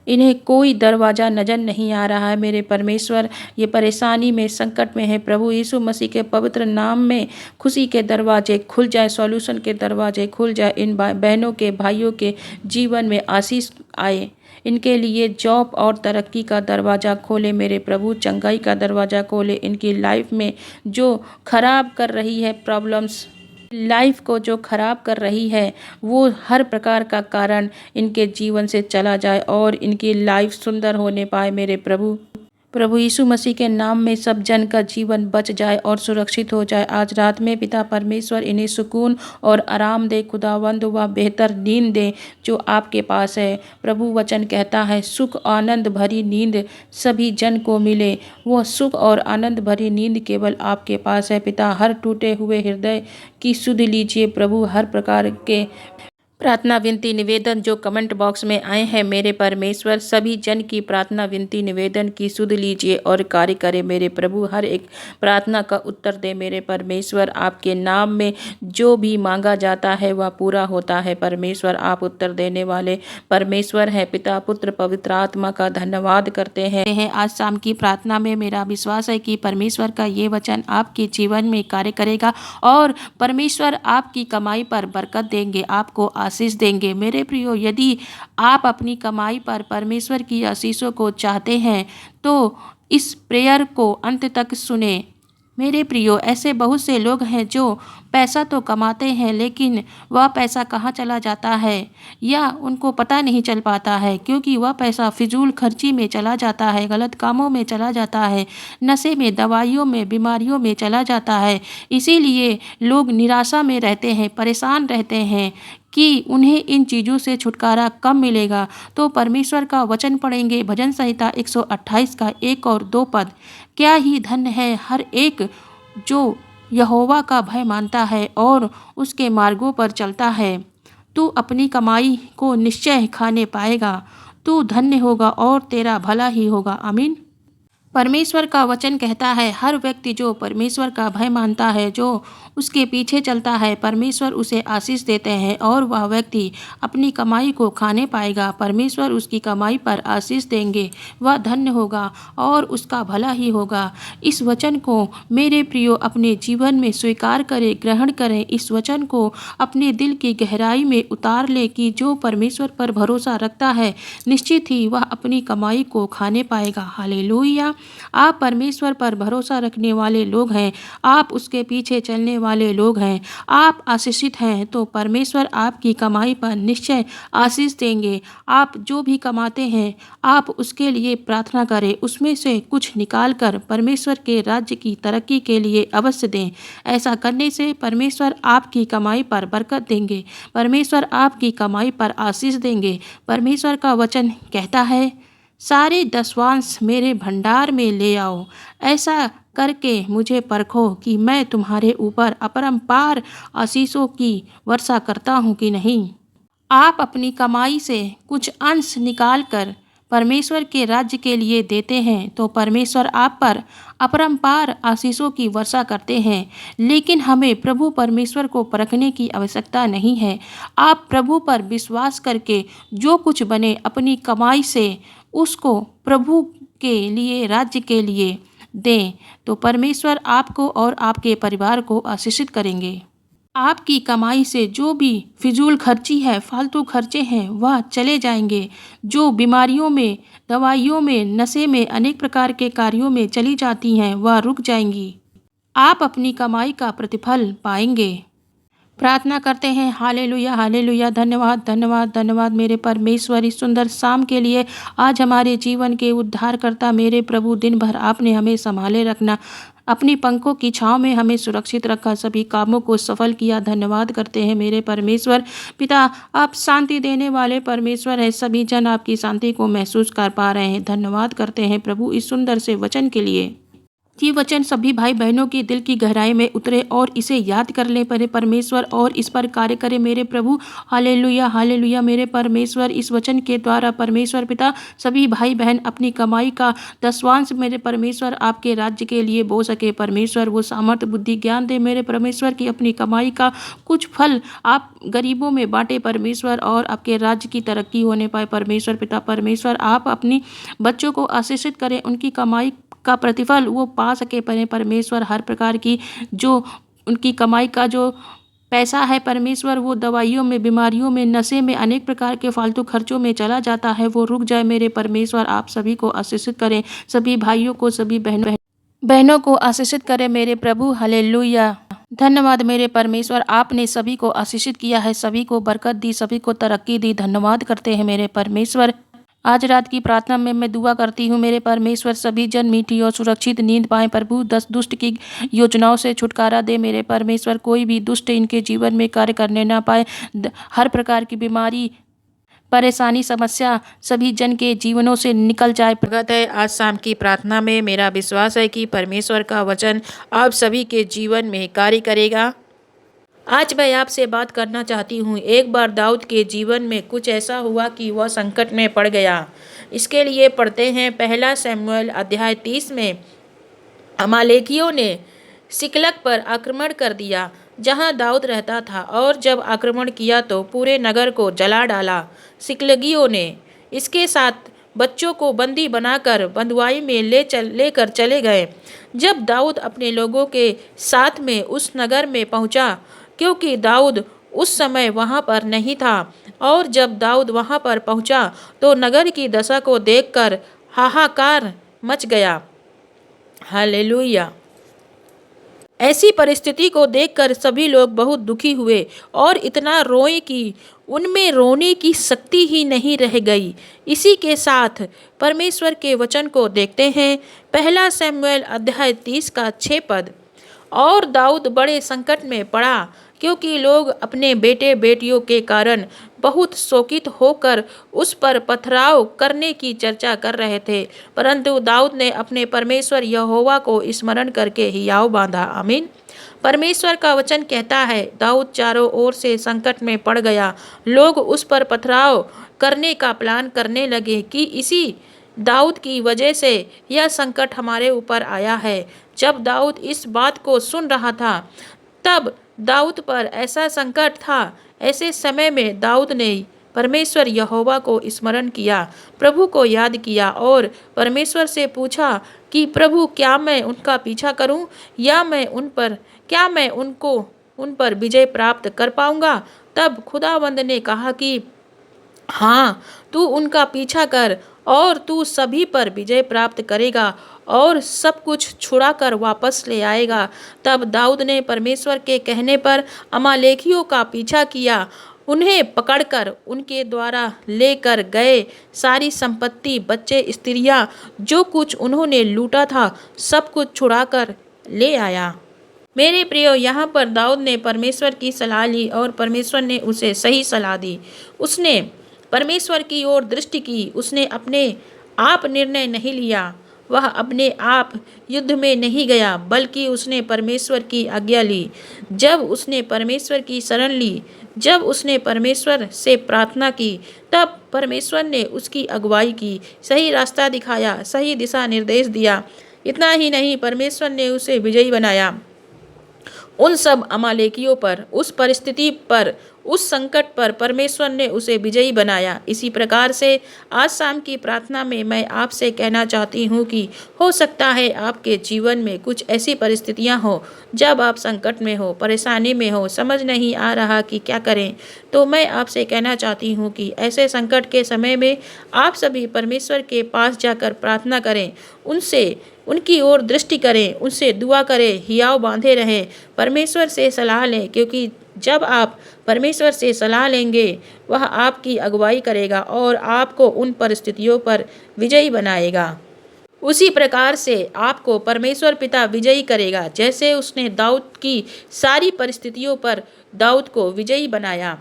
इन्हें कोई दरवाज़ा नज़र नहीं आ रहा है मेरे परमेश्वर। ये परेशानी में, संकट में है प्रभु यीशु मसीह के पवित्र नाम में खुशी के दरवाजे खुल जाए, सॉल्यूशन के दरवाजे खुल जाए। इन बहनों के, भाइयों के जीवन में आशीष आए। इनके लिए जॉब और तरक्की का दरवाज़ा खोले मेरे प्रभु, चंगाई का दरवाज़ा खोले। इनकी लाइफ में जो खराब कर रही है प्रॉब्लम्स, लाइफ को जो खराब कर रही है, वो हर प्रकार का कारण इनके जीवन से चला जाए और इनकी लाइफ सुंदर होने पाए मेरे प्रभु। प्रभु यीशु मसीह के नाम में सब जन का जीवन बच जाए और सुरक्षित हो जाए। आज रात में पिता परमेश्वर इन्हें सुकून और आराम दे, खुदावंद व बेहतर नींद दे जो आपके पास है। प्रभु वचन कहता है सुख आनंद भरी नींद सभी जन को मिले। वह सुख और आनंद भरी नींद केवल आपके पास है पिता। हर टूटे हुए हृदय की सुध लीजिए प्रभु। हर प्रकार के प्रार्थना विनती निवेदन जो कमेंट बॉक्स में आए हैं मेरे परमेश्वर, सभी जन की प्रार्थना विनती निवेदन की सुध लीजिए और कार्य करे मेरे प्रभु। हर एक प्रार्थना का उत्तर दे मेरे परमेश्वर। आपके नाम में जो भी मांगा जाता है वह पूरा होता है परमेश्वर। आप उत्तर देने वाले परमेश्वर हैं। पिता पुत्र पवित्र आत्मा का धन्यवाद करते हैं। आज शाम की प्रार्थना में मेरा विश्वास है कि परमेश्वर का ये वचन आपके जीवन में कार्य करेगा और परमेश्वर आपकी कमाई पर बरकत देंगे, आपको आशीष देंगे। मेरे प्रियो, यदि आप अपनी कमाई पर परमेश्वर की आशीषों को चाहते हैं तो इस प्रेयर को अंत तक सुने। मेरे प्रियो, ऐसे बहुत से लोग हैं जो पैसा तो कमाते हैं लेकिन वह पैसा कहाँ चला जाता है या उनको पता नहीं चल पाता है, क्योंकि वह पैसा फिजूल खर्ची में चला जाता है, गलत कामों में चला जाता है, नशे में, दवाइयों में, बीमारियों में चला जाता है। इसीलिए लोग निराशा में रहते हैं, परेशान रहते हैं कि उन्हें इन चीज़ों से छुटकारा कब मिलेगा। तो परमेश्वर का वचन पढ़ेंगे, भजन संहिता 128 का 1 और 2 पद। क्या ही धन्य है हर एक जो यहोवा का भय मानता है और उसके मार्गों पर चलता है। तू अपनी कमाई को निश्चय खाने पाएगा, तू धन्य होगा और तेरा भला ही होगा। आमीन। परमेश्वर का वचन कहता है हर व्यक्ति जो परमेश्वर का भय मानता है, जो उसके पीछे चलता है, परमेश्वर उसे आशीष देते हैं और वह व्यक्ति अपनी कमाई को खाने पाएगा। परमेश्वर उसकी कमाई पर आशीष देंगे, वह धन्य होगा और उसका भला ही होगा। इस वचन को मेरे प्रियो अपने जीवन में स्वीकार करें, ग्रहण करें। इस वचन को अपने दिल की गहराई में उतार ले कि जो परमेश्वर पर भरोसा रखता है निश्चित ही वह अपनी कमाई को खाने पाएगा। हालेलुया। आप परमेश्वर पर भरोसा रखने वाले लोग हैं, आप उसके पीछे चलने वाले लोग हैं, आप आशीषित हैं, तो परमेश्वर आपकी कमाई पर निश्चय आशीष देंगे। आप जो भी कमाते हैं आप उसके लिए प्रार्थना करें, उसमें से कुछ निकाल कर परमेश्वर के राज्य की तरक्की के लिए अवश्य दें। ऐसा करने से परमेश्वर आपकी कमाई पर बरकत देंगे, परमेश्वर आपकी कमाई पर आशीष देंगे। परमेश्वर का वचन कहता है सारे दसवांश मेरे भंडार में ले आओ। ऐसा करके मुझे परखो कि मैं तुम्हारे ऊपर अपरंपार आशीषों की वर्षा करता हूँ कि नहीं। आप अपनी कमाई से कुछ अंश निकाल कर परमेश्वर के राज्य के लिए देते हैं तो परमेश्वर आप पर अपरंपार आशीषों की वर्षा करते हैं। लेकिन हमें प्रभु परमेश्वर को परखने की आवश्यकता नहीं है। आप प्रभु पर विश्वास करके जो कुछ बने अपनी कमाई से उसको प्रभु के लिए, राज्य के लिए दें, तो परमेश्वर आपको और आपके परिवार को आशीषित करेंगे। आपकी कमाई से जो भी फिजूल खर्ची है, फालतू खर्चे हैं, वह चले जाएंगे। जो बीमारियों में, दवाइयों में, नशे में, अनेक प्रकार के कार्यों में चली जाती हैं, वह रुक जाएंगी। आप अपनी कमाई का प्रतिफल पाएंगे। प्रार्थना करते हैं। Hallelujah, hallelujah. धन्यवाद, धन्यवाद, धन्यवाद मेरे परमेश्वर इस सुंदर शाम के लिए। आज हमारे जीवन के उद्धारकर्ता मेरे प्रभु, दिन भर आपने हमें संभाले रखना, अपनी पंखों की छांव में हमें सुरक्षित रखा, सभी कामों को सफल किया। धन्यवाद करते हैं मेरे परमेश्वर पिता। आप शांति देने वाले परमेश्वर हैं। सभी जन आपकी शांति को महसूस कर पा रहे हैं। धन्यवाद करते हैं प्रभु इस सुंदर से वचन के लिए। ये वचन सभी भाई बहनों के दिल की गहराई में उतरे और इसे याद कर ले परे परमेश्वर, और इस पर कार्य करे मेरे प्रभु। हालेलुया, हालेलुया मेरे परमेश्वर। इस वचन के द्वारा परमेश्वर पिता सभी भाई बहन अपनी कमाई का दसवांश मेरे परमेश्वर आपके राज्य के लिए बो सके। परमेश्वर वो सामर्थ्य, बुद्धि, ज्ञान दे मेरे परमेश्वर की अपनी कमाई का कुछ फल आप गरीबों में बांटे परमेश्वर, और आपके राज्य की तरक्की होने पाए परमेश्वर पिता। परमेश्वर आप अपनी बच्चों को आशीषित करें, उनकी कमाई का प्रतिफल वो पा सके परमेश्वर। हर प्रकार की जो उनकी कमाई का जो पैसा है परमेश्वर, वो दवाइयों में, बीमारियों में, नशे में, अनेक प्रकार के फालतू खर्चों में चला जाता है, वो रुक जाए मेरे परमेश्वर। आप सभी को आशीषित करें, सभी भाइयों को, सभी बहनों को आशीषित करें मेरे प्रभु। हालेलुया। धन्यवाद मेरे परमेश्वर, आपने सभी को आशीषित किया है, सभी को बरकत दी, सभी को तरक्की दी। धन्यवाद करते हैं मेरे परमेश्वर। आज रात की प्रार्थना में मैं दुआ करती हूँ मेरे परमेश्वर, सभी जन मीठी और सुरक्षित नींद पाएं प्रभु। दुष्ट की योजनाओं से छुटकारा दे मेरे परमेश्वर। कोई भी दुष्ट इनके जीवन में कार्य करने ना पाए। हर प्रकार की बीमारी, परेशानी, समस्या सभी जन के जीवनों से निकल जाए। प्रगत है आज शाम की प्रार्थना में। मेरा विश्वास है कि परमेश्वर का वचन आप सभी के जीवन में कार्य करेगा। आज मैं आपसे बात करना चाहती हूँ। एक बार दाऊद के जीवन में कुछ ऐसा हुआ कि वह संकट में पड़ गया। इसके लिए पढ़ते हैं 1 शमूएल अध्याय 30 में। अमालेकियों ने सिकलग पर आक्रमण कर दिया जहाँ दाऊद रहता था, और जब आक्रमण किया तो पूरे नगर को जला डाला। सिकलगियों ने इसके साथ बच्चों को बंदी बनाकर बंधुआई में लेकर चले गए। जब दाऊद अपने लोगों के साथ में उस नगर में पहुंचा, क्योंकि दाऊद उस समय वहां पर नहीं था, और जब दाऊद वहां पर पहुंचा तो नगर की दशा को देखकर हाहाकार मच गया। हालेलुया। ऐसी परिस्थिति को देखकर सभी लोग बहुत दुखी हुए और इतना रोए कि उनमें रोने की शक्ति ही नहीं रह गई। इसी के साथ परमेश्वर के वचन को देखते हैं। 1 शमूएल अध्याय 30 का 6 पद। और दाऊद बड़े संकट में पड़ा, क्योंकि लोग अपने बेटे बेटियों के कारण बहुत शोकित होकर उस पर पथराव करने की चर्चा कर रहे थे। परंतु दाऊद ने अपने परमेश्वर यहोवा को स्मरण करके हियाव बांधा। आमीन। परमेश्वर का वचन कहता है, दाऊद चारों ओर से संकट में पड़ गया। लोग उस पर पथराव करने का प्लान करने लगे कि इसी दाऊद की वजह से यह संकट हमारे ऊपर आया है। जब दाऊद इस बात को सुन रहा था, तब दाऊद पर ऐसा संकट था। ऐसे समय में दाऊद ने परमेश्वर यहोवा को स्मरण किया, प्रभु को याद किया और परमेश्वर से पूछा कि प्रभु, क्या मैं उनका पीछा करूं, या मैं उन पर विजय प्राप्त कर पाऊंगा। तब खुदावंद ने कहा कि हाँ, तू उनका पीछा कर और तू सभी पर विजय प्राप्त करेगा और सब कुछ छुड़ा कर वापस ले आएगा। तब दाऊद ने परमेश्वर के कहने पर अमालेकियों का पीछा किया, उन्हें पकड़कर उनके द्वारा लेकर गए। सारी संपत्ति, बच्चे, स्त्रियां, जो कुछ उन्होंने लूटा था, सब कुछ छुड़ा कर ले आया। मेरे प्रियो, यहाँ पर दाऊद ने परमेश्वर की सलाह ली और परमेश्वर ने उसे सही सलाह दी। उसने परमेश्वर की ओर दृष्टि की। उसने अपने आप निर्णय नहीं लिया, वह अपने आप युद्ध में नहीं गया, बल्कि उसने परमेश्वर की आज्ञा ली। जब उसने परमेश्वर की शरण ली, जब उसने परमेश्वर से प्रार्थना की, तब परमेश्वर ने उसकी अगुवाई की, सही रास्ता दिखाया, सही दिशा निर्देश दिया। इतना ही नहीं, परमेश्वर ने उसे विजयी बनाया उन सब अमालेकियों पर, उस परिस्थिति पर, उस संकट पर परमेश्वर ने उसे विजयी बनाया। इसी प्रकार से आज शाम की प्रार्थना में मैं आपसे कहना चाहती हूँ कि हो सकता है आपके जीवन में कुछ ऐसी परिस्थितियाँ हो जब आप संकट में हो, परेशानी में हो, समझ नहीं आ रहा कि क्या करें। तो मैं आपसे कहना चाहती हूँ कि ऐसे संकट के समय में आप सभी परमेश्वर के पास जाकर प्रार्थना करें, उनसे उनकी ओर दृष्टि करें, उनसे दुआ करें, हियाव बांधे रहें, परमेश्वर से सलाह लें, क्योंकि जब आप परमेश्वर से सलाह लेंगे, वह आपकी अगुवाई करेगा और आपको उन परिस्थितियों पर विजयी बनाएगा। उसी प्रकार से आपको परमेश्वर पिता विजयी करेगा, जैसे उसने दाऊद की सारी परिस्थितियों पर दाऊद को विजयी बनाया।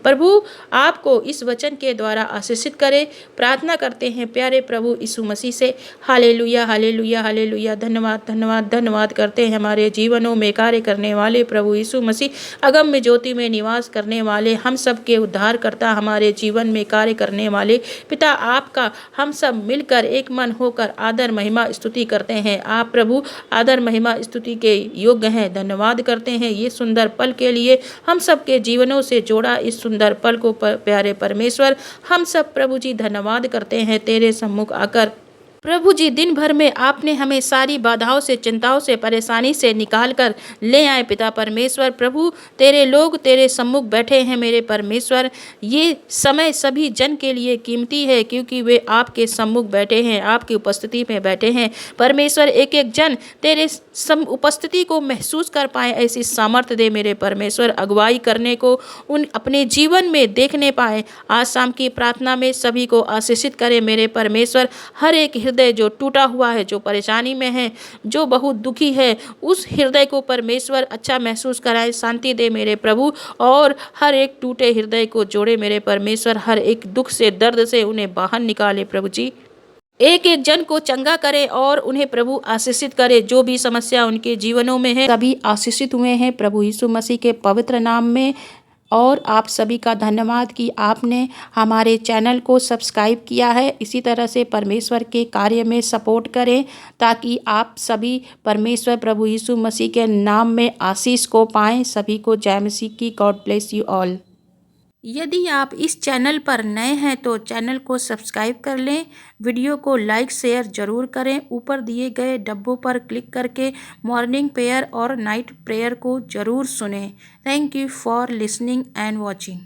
प्रभु आपको इस वचन के द्वारा आशीषित करे। प्रार्थना करते हैं प्यारे प्रभु यीशु मसीह से। Hallelujah, hallelujah, hallelujah. धन्यवाद, धन्यवाद, धन्यवाद करते हैं हमारे जीवनों में कार्य करने वाले प्रभु यीशु मसीह, अगम्य ज्योति में निवास करने वाले, हम सब के उद्धार करता, हमारे जीवन में कार्य करने वाले पिता, आपका हम सब मिलकर एक मन होकर आदर महिमा स्तुति करते हैं। आप प्रभु आदर महिमा स्तुति के योग्य हैं। धन्यवाद करते हैं ये सुंदर पल के लिए, हम सब के जीवनों से जोड़ा इस सुंदर पल को प्यारे परमेश्वर, हम सब प्रभु जी धन्यवाद करते हैं तेरे सम्मुख आकर। प्रभु जी, दिन भर में आपने हमें सारी बाधाओं से, चिंताओं से, परेशानी से निकाल कर ले आए पिता परमेश्वर। प्रभु तेरे लोग तेरे सम्मुख बैठे हैं मेरे परमेश्वर। ये समय सभी जन के लिए कीमती है, क्योंकि वे आपके सम्मुख बैठे हैं, आपकी उपस्थिति में बैठे हैं परमेश्वर। एक एक जन तेरे उपस्थिति को महसूस कर पाए, ऐसी सामर्थ्य दे मेरे परमेश्वर, अगुवाई करने को उन अपने जीवन में देखने पाए। आज शाम की प्रार्थना में सभी को आशीषित करें मेरे परमेश्वर। हर एक हृदय जो टूटा हुआ है, जो परेशानी में है, जो बहुत दुखी है, उस हृदय को परमेश्वर अच्छा महसूस कराए, शांति दे मेरे प्रभु, और हर एक टूटे हृदय को जोड़े मेरे परमेश्वर। हर एक दुख से, दर्द से उन्हें बाहर निकाले प्रभु जी। एक एक जन को चंगा करे और उन्हें प्रभु आशीषित करे। जो भी समस्या उनके जीवनों में है, सभी आशीषित हुए हैं प्रभु यीशु मसीह के पवित्र नाम में। और आप सभी का धन्यवाद कि आपने हमारे चैनल को सब्सक्राइब किया है। इसी तरह से परमेश्वर के कार्य में सपोर्ट करें, ताकि आप सभी परमेश्वर प्रभु यीशु मसीह के नाम में आशीष को पाएं। सभी को जय मसीह की। God bless you all. यदि आप इस चैनल पर नए हैं तो चैनल को सब्सक्राइब कर लें, वीडियो को लाइक शेयर जरूर करें। ऊपर दिए गए डब्बों पर क्लिक करके मॉर्निंग प्रेयर और नाइट प्रेयर को जरूर सुनें। Thank you for listening and watching.